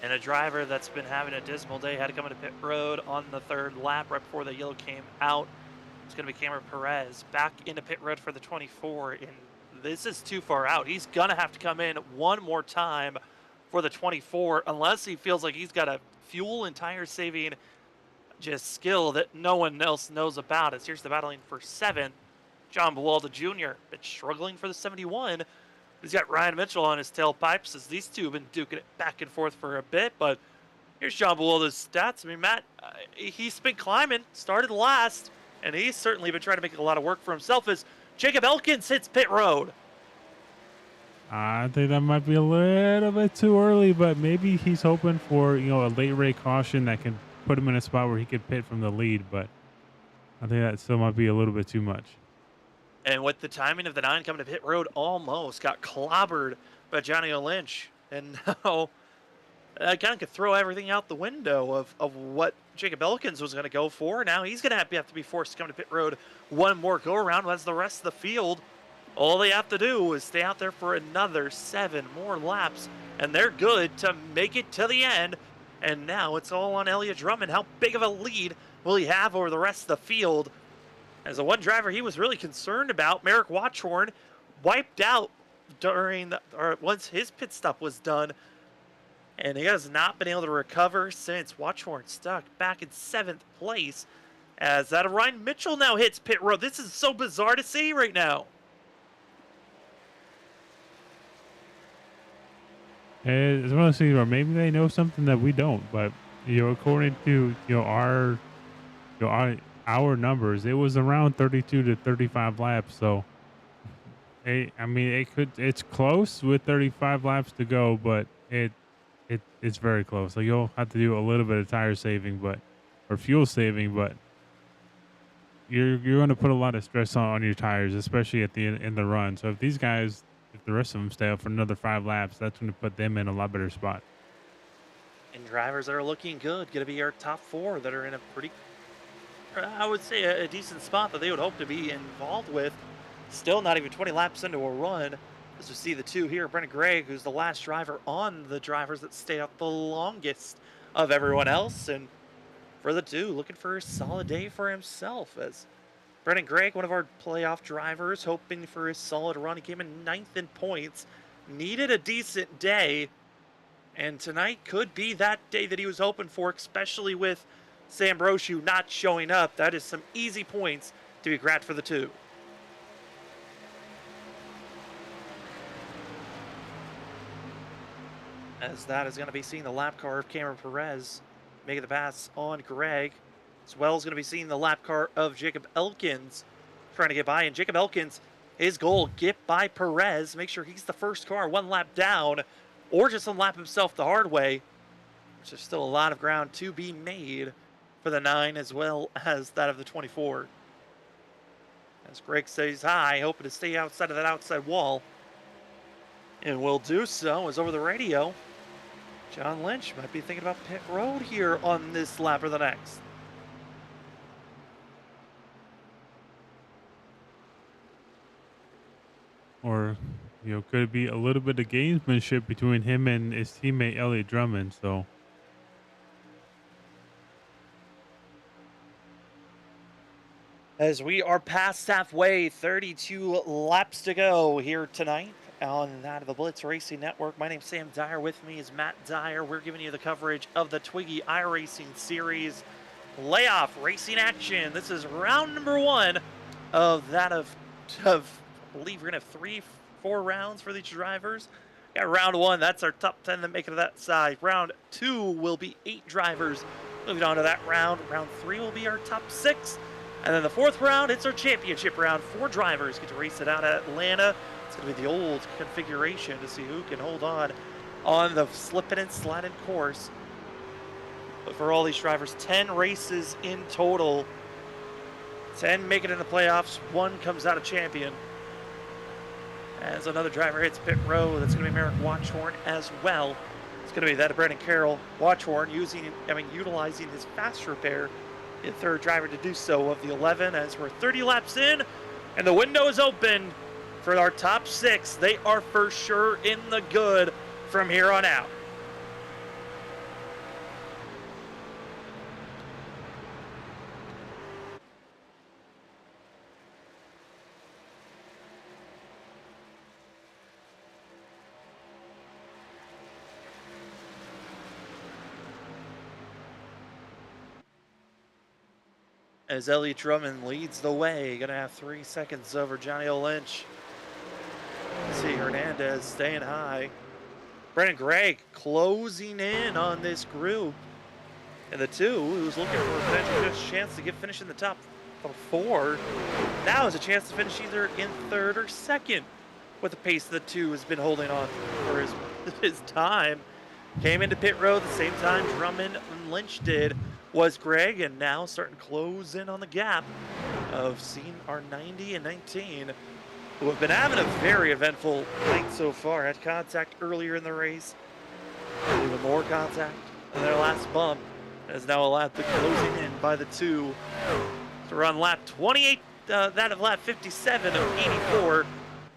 And a driver that's been having a dismal day had to come into pit road on the third lap right before the yellow came out. It's going to be Cameron Perez back into pit road for the 24. And this is too far out. He's going to have to come in one more time for the 24, unless he feels like he's got a fuel and tire saving just skill that no one else knows about. As here's the battling for 7th. John Buwalda Jr. been struggling for the 71. He's got Ryan Mitchell on his tailpipes as these two have been duking it back and forth for a bit. But here's John Buwalda's stats. I mean, Matt, he's been climbing, started last, and he's certainly been trying to make a lot of work for himself as Jacob Elkins hits pit road. I think that might be a little bit too early, but maybe he's hoping for, a late rate caution that can put him in a spot where he could pit from the lead. But I think that still might be a little bit too much. And with the timing of the 9 coming to pit road, almost got clobbered by Johnny Lynch. And now kind of could throw everything out the window of what Jacob Elkins was going to go for. Now he's going to have to be forced to come to pit road one more go around, as the rest of the field, all they have to do is stay out there for another 7 more laps, and they're good to make it to the end. And now it's all on Elliott Drummond. How big of a lead will he have over the rest of the field? As the one driver he was really concerned about, Merrick Watchorn, wiped out once his pit stop was done, and he has not been able to recover since. Watchorn stuck back in 7th place, as that Ryan Mitchell now hits pit road. This is so bizarre to see right now. It's one of those things where maybe they know something that we don't, but according to our numbers, it was around 32 to 35 laps. So, I mean, it's close with 35 laps to go, but it's very close. So you'll have to do a little bit of tire saving, or fuel saving, but you're going to put a lot of stress on your tires, especially at the in the run. So if the rest of them stay up for another 5 laps, that's going to put them in a lot better spot. And drivers that are looking good, going to be our top 4 that are in a pretty, I would say, a decent spot that they would hope to be involved with. Still not even 20 laps into a run. As we see the 2 here, Brendan Gregg, who's the last driver on the drivers that stayed out the longest of everyone else. And for the 2, looking for a solid day for himself, as Brendan Gregg, one of our playoff drivers, hoping for a solid run. He came in 9th in points, needed a decent day, and tonight could be that day that he was hoping for, especially with Sam Brochu not showing up. That is some easy points to be grabbed for the 2. As that is going to be seeing the lap car of Cameron Perez making the pass on Gregg. As well as going to be seeing the lap car of Jacob Elkins trying to get by. And Jacob Elkins, his goal, get by Perez, make sure he's the first car 1 lap down, or just unlap himself the hard way. There's still a lot of ground to be made for the 9 as well as that of the 24. As Gregg stays high, hoping to stay outside of that outside wall. And will do so, as over the radio, John Lynch might be thinking about pit road here on this lap or the next. Or, could it be a little bit of gamesmanship between him and his teammate Elliott Drummond? So, as we are past halfway, 32 laps to go here tonight on that of the Blitz Racing Network. My name's Sam Dyer. With me is Matt Dyer. We're giving you the coverage of the Twigi iRacing Series playoff racing action. This is round number 1 of that of I believe we're going to have 3-4 rounds for these drivers. Yeah, round 1, that's our top 10 that make it to that side. Round 2 will be 8 drivers. Moving on to that round. Round 3 will be our top 6. And then the 4th round, it's our championship round. 4 drivers get to race it out at Atlanta. It's going to be the old configuration to see who can hold on the slipping and sliding course. But for all these drivers, 10 races in total. 10 make it in the playoffs. 1 comes out a champion. As another driver hits pit road, that's going to be Merrick Watchorn as well. It's going to be that of Brandon Carroll. Watchorn utilizing his fast repair, the 3rd driver to do so of the 11, as we're 30 laps in, and the window is open for our top 6. They are for sure in the good from here on out. As Elliott Drummond leads the way, gonna have 3 seconds over Johnny O. Lynch. See Hernandez staying high. Brendan Gregg closing in on this group. And the 2, who's looking for a potential chance to finish in the top 4, now has a chance to finish either in 3rd or 2nd. With the pace the 2 has been holding on for his time. Came into pit road the same time Drummond and Lynch did. Was Gregg, and now starting to close in on the gap of seeing our 90 and 19, who have been having a very eventful night so far. Had contact earlier in the race, Even more contact than their last bump has now allowed the closing in by the two to run lap 28, that of lap 57 of 84.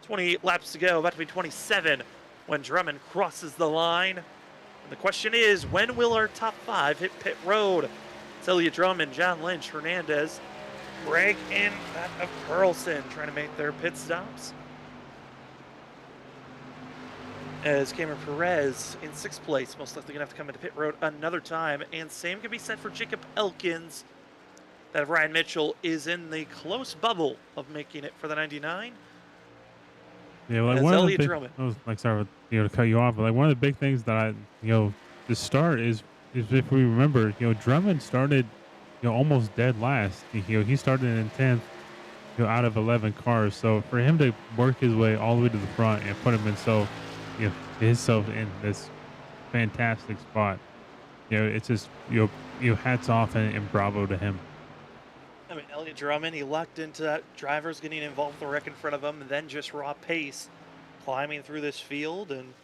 28 laps to go, about to be 27 when Drummond crosses the line. And the question is, when will our top five hit pit road? It's Elliott Drummond, John Lynch, Hernandez, Greg, and that of Carlson trying to make their pit stops. As Cameron Perez in 6th place, most likely going to have to come into pit road another time. And same can be said for Jacob Elkins. That of Ryan Mitchell is in the close bubble of making it for the 99. Yeah, like As one of the Elliott big, Drummond. I was like, sorry, to cut you off, but like one of the big things that to start is if we remember, Drummond started, almost dead last. He started in 10th, out of 11 cars. So for him to work his way all the way to the front and put himself in this fantastic spot, it's just, hats off and bravo to him. I mean, Elliott Drummond, he lucked into that drivers getting involved with the wreck in front of him, and then just raw pace climbing through this field, and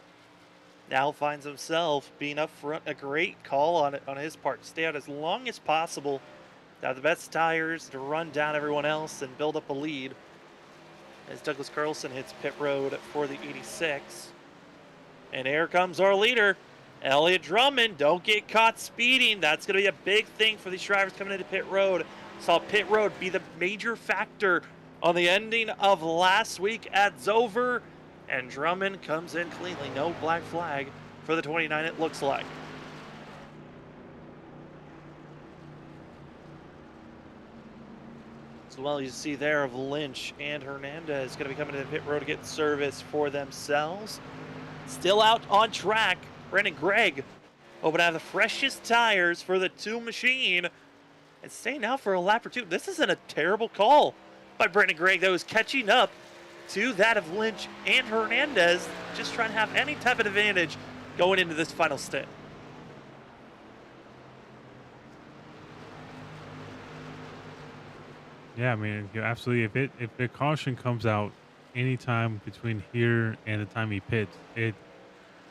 now finds himself being up front. A great call on his part. Stay out as long as possible to have the best tires to run down everyone else and build up a lead. As Douglas Carlson hits pit road for the 86. And here comes our leader, Elliott Drummond. Don't get caught speeding. That's going to be a big thing for these drivers coming into pit road. Saw pit road be the major factor on the ending of last week at Dover. And Drummond comes in cleanly. No black flag for the 29, it looks like. As well, you see there of Lynch and Hernandez going to be coming to the pit road to get service for themselves. Still out on track, Brendan Gregg hoping to have the freshest tires for the two machine and staying out for a lap or two. This isn't a terrible call by Brendan Gregg that was catching up to that of Lynch and Hernandez, just trying to have any type of advantage going into this final stint. Yeah, I mean, absolutely. If the caution comes out anytime between here and the time he pits, it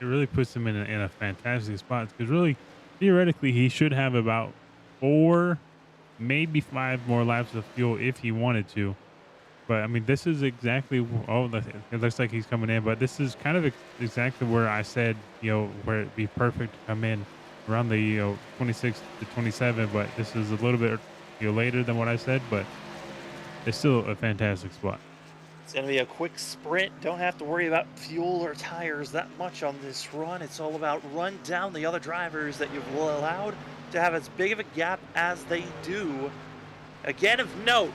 really puts him in a fantastic spot, because really, theoretically, he should have about 4, maybe 5 more laps of fuel if he wanted to. But I mean, this is exactly, it looks like he's coming in, but this is kind of exactly where I said, where it'd be perfect to come in around the 26 to 27. But this is a little bit later than what I said, but it's still a fantastic spot. It's going to be a quick sprint. Don't have to worry about fuel or tires that much on this run. It's all about run down the other drivers that you've allowed to have as big of a gap as they do. Again, of note,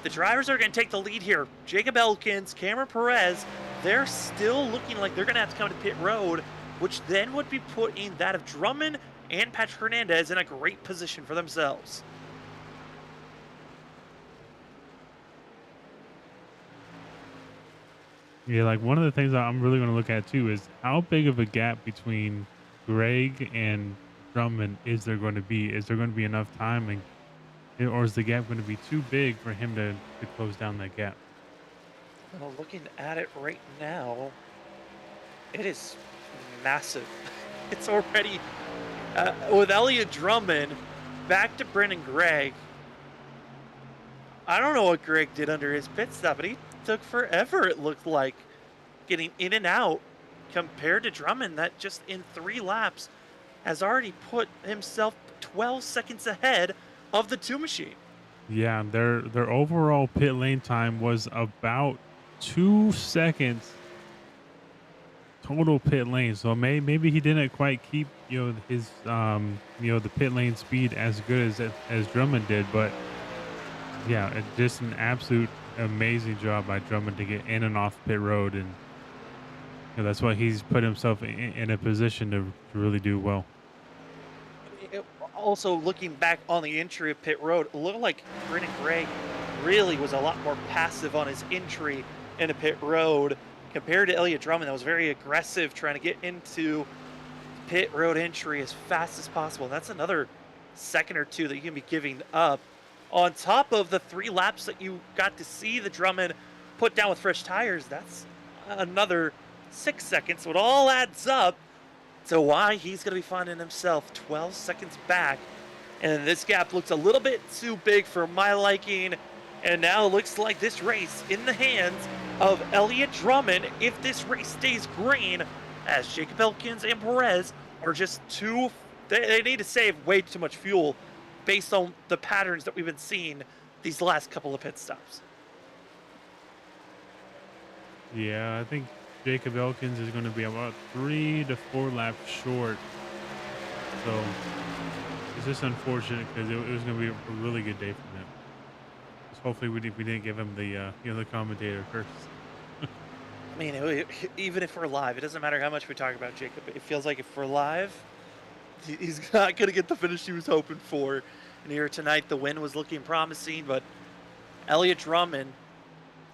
the drivers are going to take the lead here. Jacob Elkins, Cameron Perez, they're still looking like they're going to have to come to pit road, which then would be putting that of Drummond and Patrick Hernandez in a great position for themselves. Yeah, like one of the things that I'm really going to look at too is how big of a gap between Greg and Drummond is there going to be? Is there going to be enough time, or is the gap going to be too big for him to close down that gap? Well, looking at it right now, it is massive. It's already, with Elliott Drummond, back to Brendan Gregg. I don't know what Greg did under his pit stop, but he took forever, it looked like, getting in and out, compared to Drummond that just in 3 laps has already put himself 12 seconds ahead of the two machine. Yeah, their overall pit lane time was about 2 seconds total pit lane. So maybe he didn't quite keep his the pit lane speed as good as Drummond did, but yeah, just an absolute amazing job by Drummond to get in and off pit road, and that's why he's put himself in a position to really do well. Also, looking back on the entry of pit road, it looked like Brendan Gregg really was a lot more passive on his entry into pit road compared to Elliott Drummond. That was very aggressive, trying to get into pit road entry as fast as possible. And that's another second or two that you can be giving up on top of the 3 laps that you got to see the Drummond put down with fresh tires. That's another 6 seconds. So it all adds up So why he's going to be finding himself 12 seconds back. And this gap looks a little bit too big for my liking. And now it looks like this race in the hands of Elliott Drummond if this race stays green, as Jacob Elkins and Perez are just too, they need to save way too much fuel based on the patterns that we've been seeing these last couple of pit stops. Yeah, I think Jacob Elkins is going to be about 3 to 4 laps short. So it's just unfortunate because it was going to be a really good day for him. Just hopefully we didn't give him the the commentator curse. I mean, even if we're live, it doesn't matter how much we talk about Jacob. It feels like if we're live, he's not going to get the finish he was hoping for. And here tonight, the win was looking promising, but Elliott Drummond,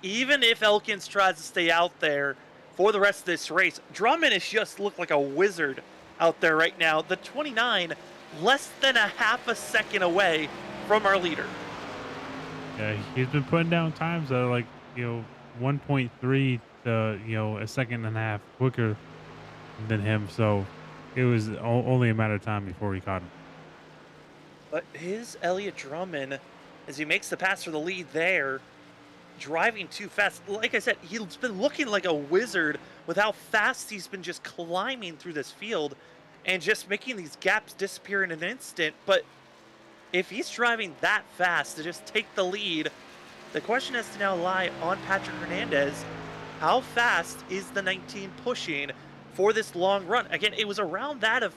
even if Elkins tries to stay out there for the rest of this race, Drummond has just looked like a wizard out there right now. The 29, less than a half a second away from our leader. Yeah, he's been putting down times that are like 1.3 to a second and a half quicker than him. So it was only a matter of time before he caught him. But his Elliott Drummond, as he makes the pass for the lead there, driving too fast. Like I said, he's been looking like a wizard with how fast he's been just climbing through this field and just making these gaps disappear in an instant. But if he's driving that fast to just take the lead, the question has to now lie on Patrick Hernandez. How fast is the 19 pushing for this long run? Again, it was around that of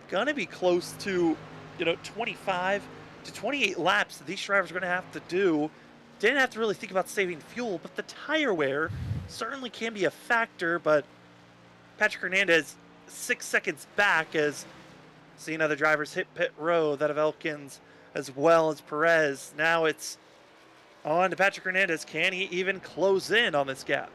gonna be close to 25 to 28 laps that these drivers are going to have to do. Didn't have to really think about saving fuel, but the tire wear certainly can be a factor. But Patrick Hernandez 6 seconds back as seeing other drivers hit pit road, that of Elkins as well as Perez. Now it's on to Patrick Hernandez. Can he even close in on this gap?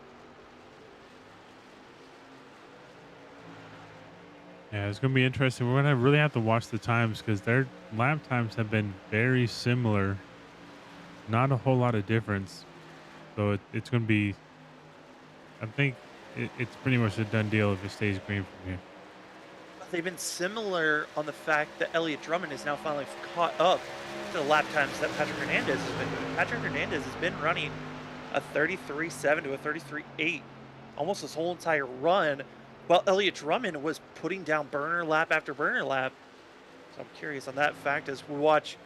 Yeah, it's going to be interesting. We're going to really have to watch the times because their lap times have been very similar. Not a whole lot of difference. So it's going to be, I think it's pretty much a done deal if it stays green from here. They've been similar on the fact that Elliott Drummond is now finally caught up to the lap times that Patrick Hernandez has been doing. Patrick Hernandez has been running a 33.7 to a 33.8 almost this whole entire run, while Elliott Drummond was putting down burner lap after burner lap. So I'm curious on that fact as we watch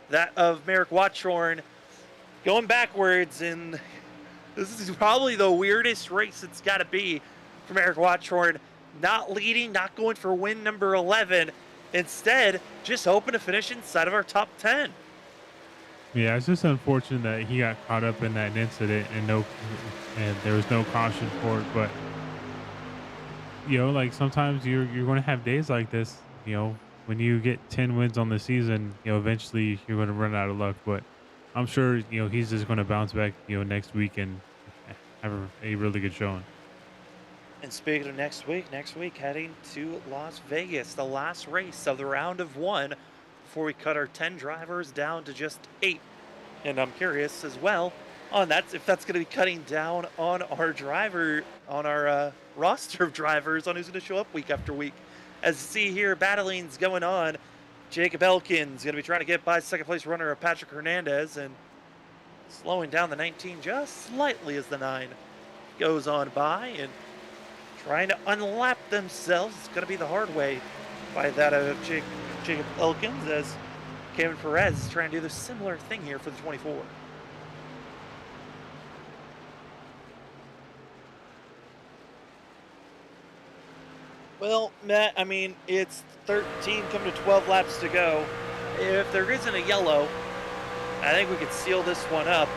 that of Merrick Watchorn going backwards. And this is probably the weirdest race it's got to be for Merrick Watchorn. Not leading, not going for win number 11. Instead, just hoping to finish inside of our top 10. Yeah, it's just unfortunate that he got caught up in that incident and there was no caution for it. But like sometimes you're going to have days like this. When you get 10 wins on the season, eventually you're going to run out of luck. But I'm sure he's just going to bounce back next week and have a really good showing. And speaking of next week heading to Las Vegas, the last race of the round of 1 before we cut our 10 drivers down to just 8. And I'm curious as well on that, if that's going to be cutting down on our roster of drivers on who's going to show up week after week. As you see here, battling's going on. Jacob Elkins going to be trying to get by second place runner of Patrick Hernandez and slowing down the 19 just slightly as the 9 goes on by and trying to unlap themselves. It's going to be the hard way by that of Jacob Elkins, as Kevin Perez is trying to do the similar thing here for the 24. Well, Matt, I mean, it's 13 coming to 12 laps to go. If there isn't a yellow, I think we could seal this one up.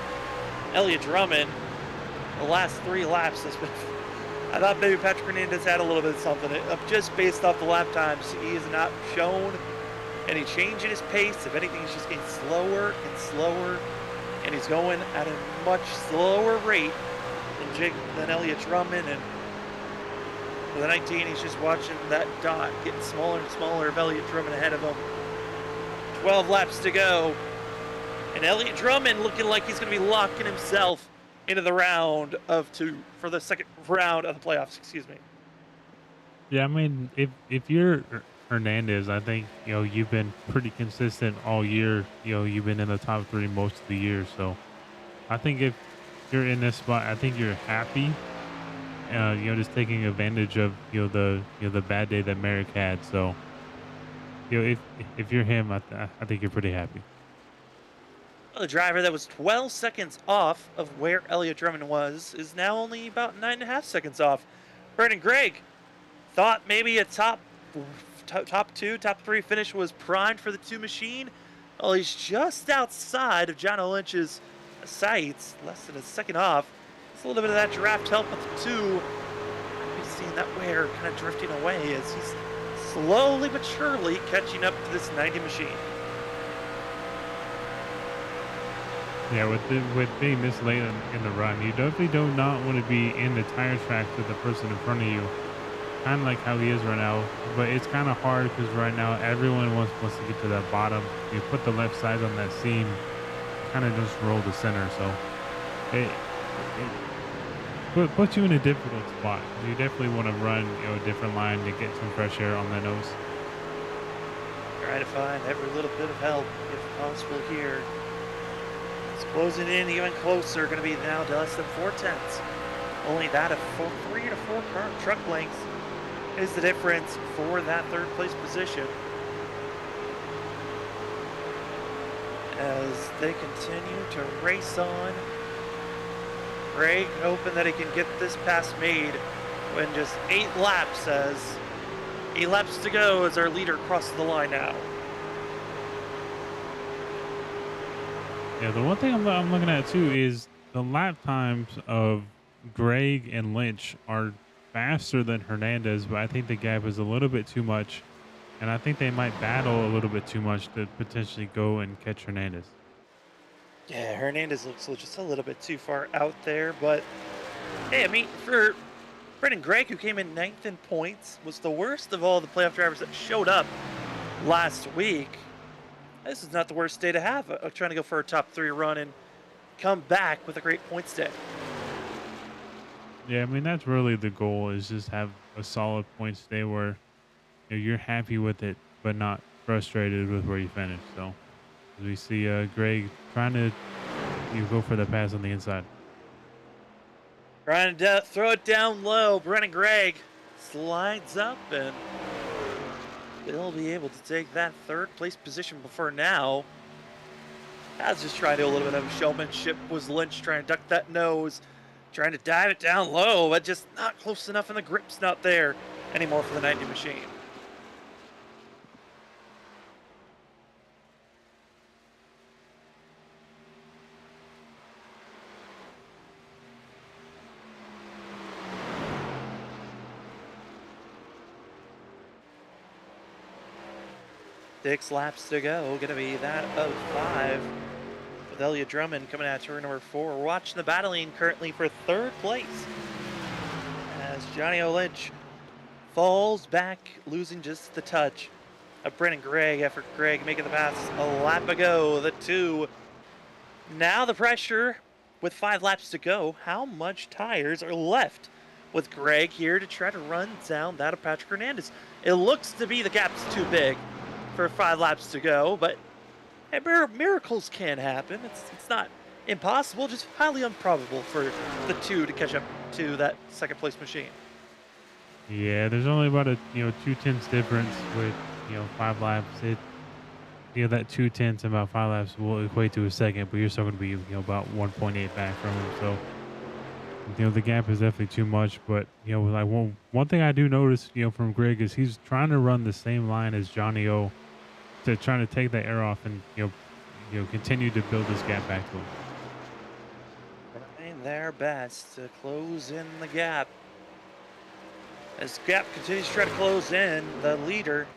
Elliott Drummond, the last 3 laps has been... I thought maybe Patrick Hernandez had a little bit of something. Just based off the lap times, he has not shown any change in his pace. If anything, he's just getting slower and slower, and he's going at a much slower rate than Elliott Drummond. And for the 19, he's just watching that dot getting smaller and smaller of Elliott Drummond ahead of him. 12 laps to go, and Elliott Drummond looking like he's going to be locking himself into the round of 2 for the second round of the playoffs, excuse me. Yeah, I mean, if you're Hernandez, I think you've been pretty consistent all year. You've been in the top three most of the year, so I think if you're in this spot, I think you're happy. Just taking advantage of the bad day that Merrick had. So if you're him, I think you're pretty happy. The driver that was 12 seconds off of where Elliott Drummond was is now only about 9.5 seconds off. Brendan Gregg thought maybe a top two, top three finish was primed for the two machine. Well, he's just outside of John Lynch's sights, less than a second off. It's a little bit of that draft help with the two. We've seen that wear kind of drifting away as he's slowly but surely catching up to this 90 machine. Yeah, with being this late in the run, you definitely do not want to be in the tire tracks with the person in front of you. Kind of like how he is right now, but it's kind of hard because right now everyone wants to get to that bottom. You put the left side on that seam, kind of just roll the center. So it puts you in a difficult spot. You definitely want to run a different line to get some fresh air on the nose. Trying to find every little bit of help if possible here. It's closing in even closer, going to be now to less than 4/10. Only that of 3 to 4 current truck lengths is the difference for that third place position. As they continue to race on, Greg hoping that he can get this pass made when just 8 laps to go as our leader crosses the line now. Yeah, the one thing I'm looking at too is the lap times of Greg and Lynch are faster than Hernandez, but I think the gap is a little bit too much, and I think they might battle a little bit too much to potentially go and catch Hernandez. Yeah, Hernandez looks just a little bit too far out there, but hey, I mean, for Brendan Gregg, who came in 9th in points, was the worst of all the playoff drivers that showed up last week. This is not the worst day to have trying to go for a top 3 run and come back with a great points day. Yeah, I mean that's really the goal is just have a solid points day where you're happy with it, but not frustrated with where you finish. So as we see Greg trying to go for the pass on the inside. Trying to throw it down low. Brendan Gregg slides up and they'll be able to take that third place position before now. I was just trying to do a little bit of showmanship. Was Lynch trying to duck that nose, trying to dive it down low, but just not close enough and the grip's not there anymore for the 90 machine. Six laps to go. Going to be that of 5 with Elliott Drummond coming out turn number 4. We're watching the battling currently for third place as Johnny Lynch falls back, losing just the touch of Brendan Gregg after Gregg making the pass a lap ago. The 2. Now the pressure with 5 laps to go. How much tires are left with Gregg here to try to run down that of Patrick Hernandez? It looks to be the gap's too big for 5 laps to go, but hey, miracles can happen. It's not impossible, just highly improbable for the 2 to catch up to that second place machine. Yeah, there's only about a 2/10 difference with 5 laps. That 2/10 and about 5 laps will equate to a second, but you're still going to be about 1.8 back from him. So the gap is definitely too much. But like one thing I do notice from Greg is he's trying to run the same line as Johnny O to trying to take that air off and continue to build this gap back to him. Trying their best to close in the gap. As gap continues to try to close in, the leader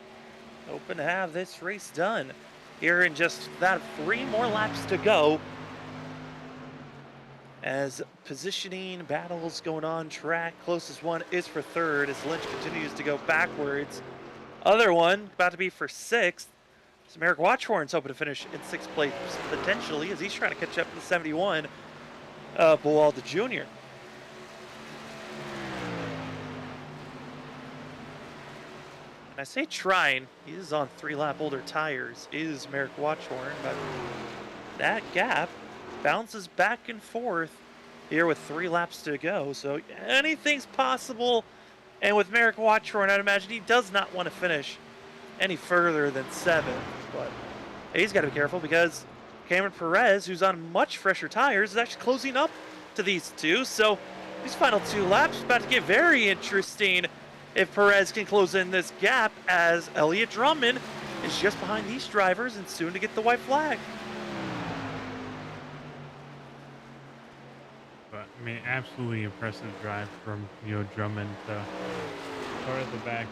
hoping to have this race done here in just that 3 more laps to go. As positioning battles going on track, closest one is for 3rd as Lynch continues to go backwards. Other one about to be for 6th. So Merrick Watchhorn's hoping to finish in 6th place potentially as he's trying to catch up to the 71 Buwalda Jr. I say trying. He is on 3-lap older tires, is Merrick Watchhorn, but that gap bounces back and forth here with 3 laps to go. So anything's possible. And with Merrick Watchhorn, I'd imagine he does not want to finish any further than 7th. But he's got to be careful because Cameron Perez, who's on much fresher tires, is actually closing up to these two. So these final 2 laps about to get very interesting if Perez can close in this gap, as Elliott Drummond is just behind these drivers and soon to get the white flag. But I mean, absolutely impressive drive from Drummond to start at the back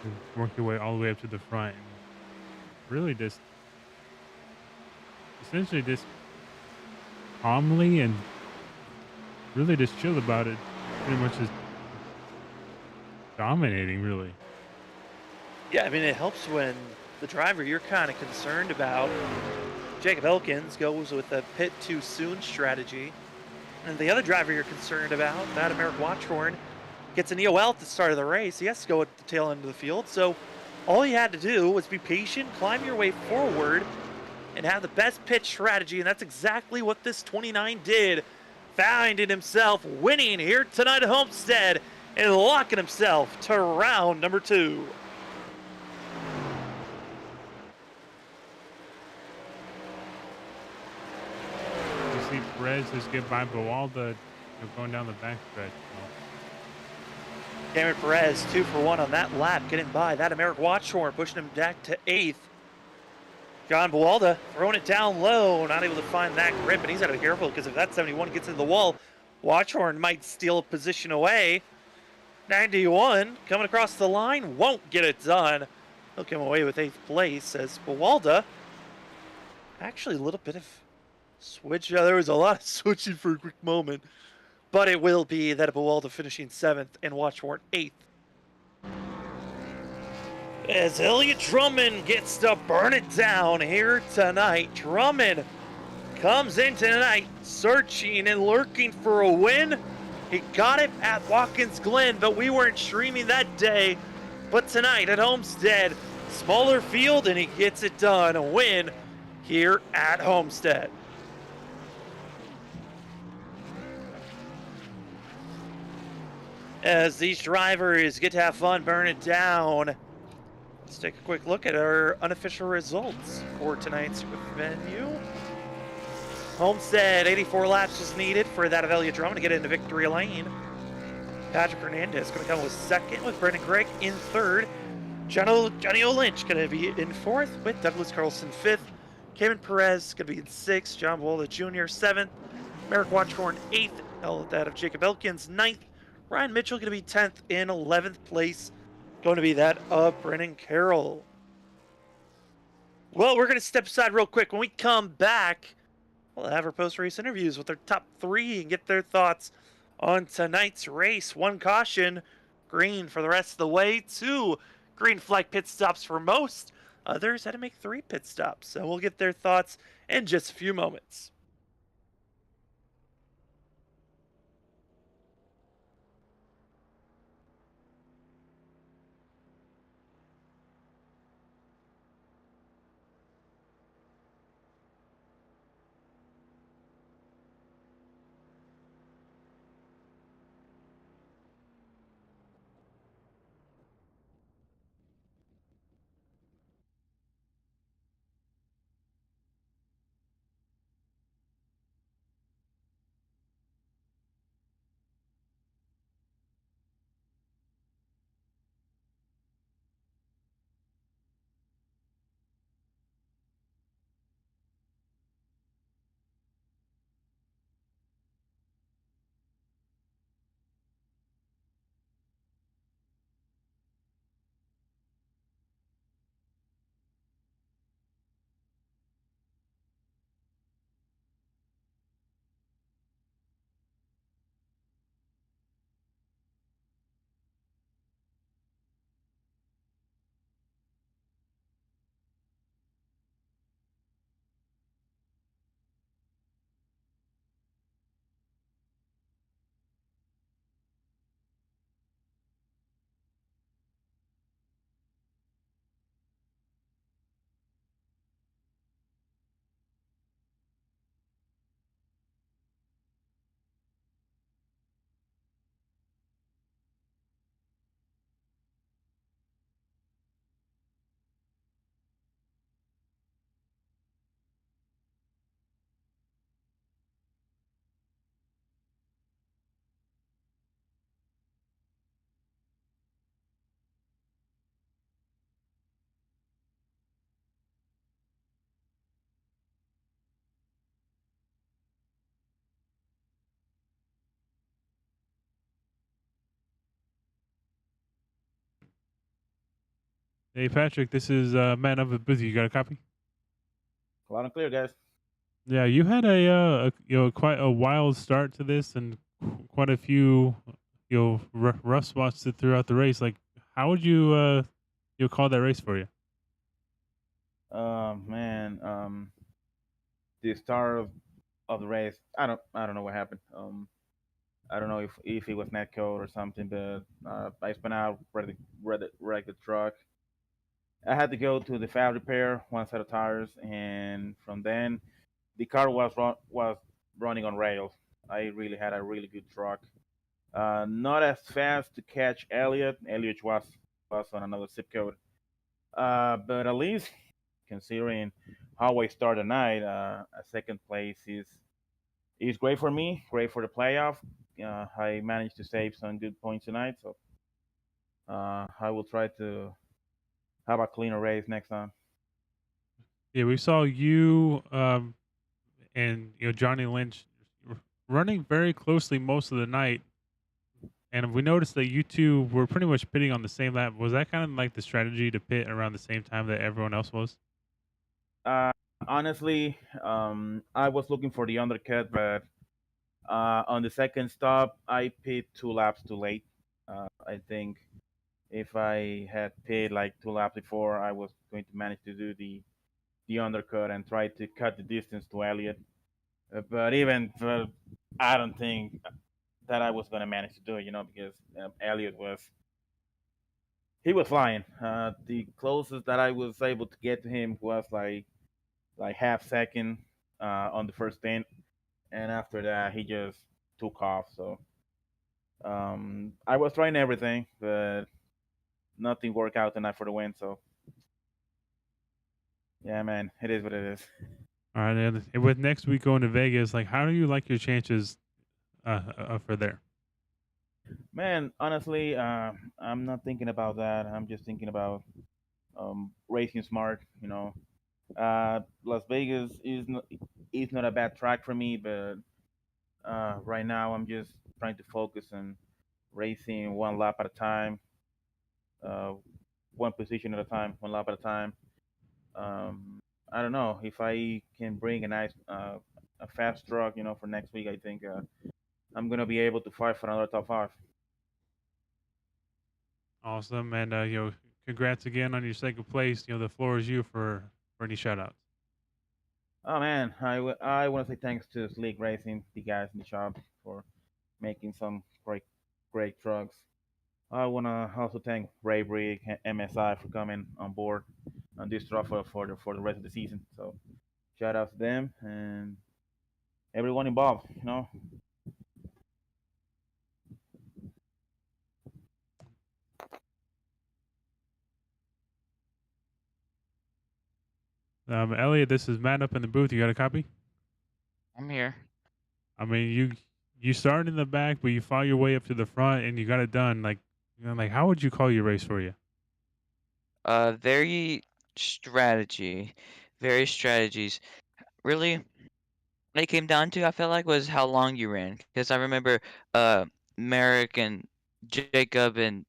and work your way all the way up to the front, and really just essentially just calmly and really just chill about it. Pretty much just dominating, really. Yeah, I mean, it helps when the driver you're kind of concerned about, Jacob Elkins, goes with a pit too soon strategy. And the other driver you're concerned about, that Merrick Watchhorn, gets an EOL at the start of the race. He has to go at the tail end of the field. So all he had to do was be patient, climb your way forward, and have the best pitch strategy. And that's exactly what this 29 did, finding himself winning here tonight at Homestead and locking himself to round number 2. You see Perez just get by Bawalda going down the backstretch. Cameron Perez, 2 for 1 on that lap, getting by that American Watchhorn, pushing him back to 8th. John Bawalda throwing it down low, not able to find that grip, and he's got to be careful because if that 71 gets into the wall, Watchhorn might steal a position away. 91 coming across the line, won't get it done. He'll come away with 8th place as Bawalda. Actually, a little bit of switch. There was a lot of switching for a quick moment. But it will be that Bawalda finishing 7th and Watchhorn 8th. As Elliott Drummond gets to burn it down here tonight. Drummond comes in tonight searching and lurking for a win. He got it at Watkins Glen, but we weren't streaming that day. But tonight at Homestead, smaller field, and he gets it done. A win here at Homestead. As these drivers get to have fun, burn it down. Let's take a quick look at our unofficial results for tonight's venue. Homestead, 84 laps was needed for that of Elliott Drummond to get into victory lane. Patrick Hernandez going to come with 2nd, with Brendan Gregg in 3rd. Johnny O'Lynch going to be in 4th, with Douglas Carlson 5th. Cameron Perez going to be in 6th. John Bawalda Jr. 7th. Merrick Watchhorn 8th. That of Jacob Elkins 9th. Ryan Mitchell going to be 10th in 11th place. Going to be that of Brennan Carroll. Well, we're going to step aside real quick. When we come back, we'll have our post-race interviews with their top 3 and get their thoughts on tonight's race. 1 caution, green for the rest of the way. 2 green flag pit stops for most. Others had to make 3 pit stops. So we'll get their thoughts in just a few moments. Hey Patrick, this is Matt of the booth. You got a copy? Loud and clear, guys. Yeah, you had quite a wild start to this, and quite a few rough spots throughout the race. Like, how would you call that race for you? Man, the start of the race, I don't know what happened. I don't know if it was net code or something, but I spun out, wrecked the truck. I had to go to the fab repair, one set of tires, and from then the car was running on rails. I really had a really good truck. Not as fast to catch Elliot. Elliot was on another zip code. But at least considering how I started the night, a second place is great for me, great for the playoff. I managed to save some good points tonight, so I will try to have a cleaner race next time. Yeah, we saw you and Johnny Lynch running very closely most of the night, and we noticed that you two were pretty much pitting on the same lap. Was that kind of like the strategy to pit around the same time that everyone else was? Uh, Honestly, I was looking for the undercut, but on the second stop, I pit 2 laps too late. I think if I had paid like 2 laps before, I was going to manage to do the undercut and try to cut the distance to Elliott. But even I don't think that I was going to manage to do it, because Elliott was flying. The closest that I was able to get to him was like half second on the first stint, and after that he just took off. So I was trying everything, but nothing worked out tonight for the win. So yeah, man, it is what it is. All right, and with next week going to Vegas, like, how do you like your chances for there? Man, honestly, I'm not thinking about that. I'm just thinking about racing smart. Las Vegas is not a bad track for me, but right now I'm just trying to focus on racing one lap at a time, uh, one position at a time, one lap at a time. Um, I don't know if I can bring a fast truck, for next week. I think I'm gonna be able to fight for another top five. Awesome, and congrats again on your second place. The floor is you for any shout outs. Oh man, I want to say thanks to Sleek Racing, the guys in the shop, for making some great trucks. I want to also thank Ray Brigg and MSI for coming on board on this truck for the rest of the season. So shout out to them and everyone involved. Elliot, this is Matt up in the booth. You got a copy? I'm here. I mean, you started in the back, but you fought your way up to the front, and you got it done. Like, like how would you call your race for you? Very strategy, very strategies. Really, what it came down to, I felt like, was how long you ran. Because I remember, uh, Merrick and Jacob and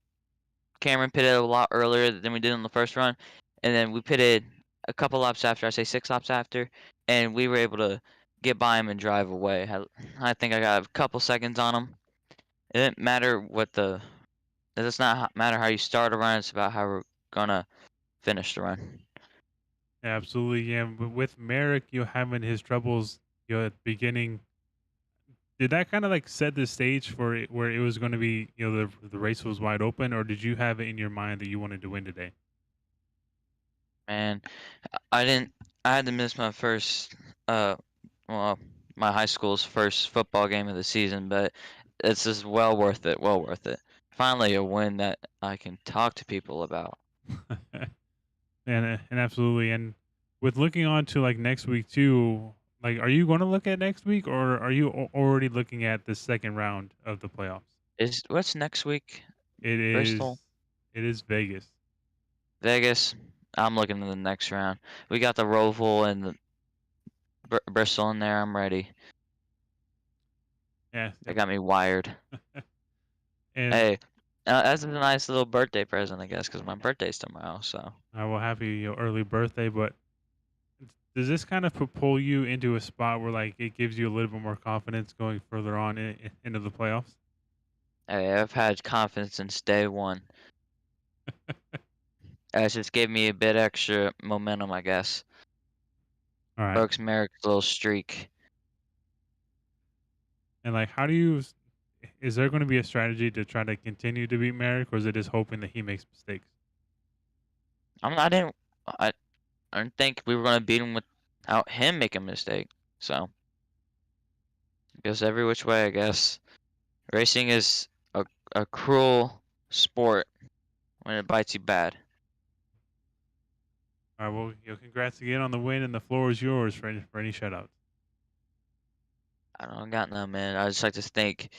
Cameron pitted a lot earlier than we did on the first run, and then we pitted a couple laps after. I say 6 laps after, and we were able to get by him and drive away. I think I got a couple seconds on him. It didn't matter what the. It does not matter how you start a run. It's about how we're gonna finish the run. Absolutely, yeah. With Merrick, having his troubles, at the beginning, did that kind of like set the stage for it, where it was going to be, the race was wide open, or did you have it in your mind that you wanted to win today? Man, I didn't. I had to miss my first, well, my high school's first football game of the season, but it's just well worth it. Well worth it. Finally, a win that I can talk to people about. And absolutely, and with looking on to like next week too, like, are you going to look at next week, or are you already looking at the second round of the playoffs? Is what's next week? It is, Bristol, it is Vegas. Vegas. I'm looking at the next round. We got the Roval and the Bristol in there. I'm ready. Yeah, They got me wired. and Hey, That's a nice little birthday present, I guess, because my birthday's tomorrow. So I will happy early birthday, but does this kind of propel you into a spot where like it gives you a little bit more confidence going further on into the playoffs? hey, I've had confidence since day one. It just gave me a bit extra momentum, I guess. All right. Broke Merrick's little streak. And like, is there going to be a strategy to try to continue to beat Merrick, or is it just hoping that he makes mistakes? I didn't. I didn't think we were gonna beat him without him making a mistake. So it goes every which way, I guess. Racing is a cruel sport when it bites you bad. All right. Well, congrats again on the win, and the floor is yours for any shoutouts. I don't got none, man. I just like to thank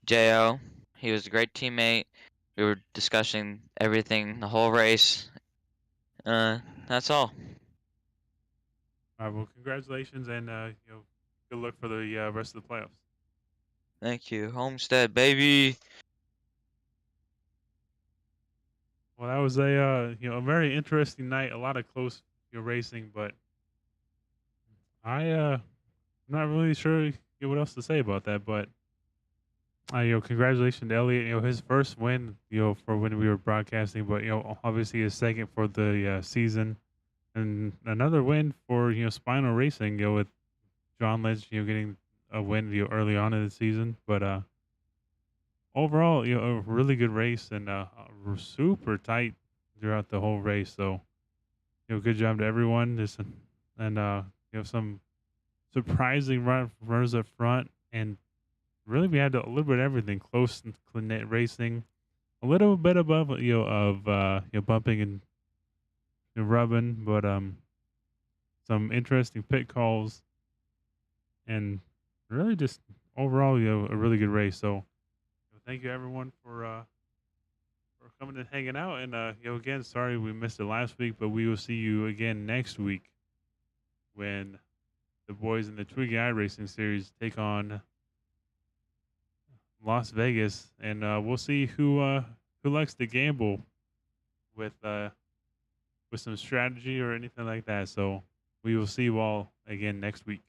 Jo. He was a great teammate. We were discussing everything, the whole race. That's all. All right. Well, congratulations, and good luck for the rest of the playoffs. Thank you, Homestead, baby. Well, that was a very interesting night. A lot of close racing, but I'm not really sure what else to say about that. But congratulations to Elliot. His first win, for when we were broadcasting, but obviously his second for the season, and another win for Spinal Racing. With John Lynch, getting a win early on in the season, but overall, a really good race and super tight throughout the whole race. So, good job to everyone. And some surprising runners up front, and really we had a little bit of everything. Close and net racing, a little bit above of bumping and rubbing, but some interesting pit calls, and really just overall a really good race. So thank you everyone for coming and hanging out. And again, sorry we missed it last week, but we will see you again next week when the boys in the Twigi iRacing series take on Las Vegas, and we'll see who likes to gamble with some strategy or anything like that. So we will see you all again next week.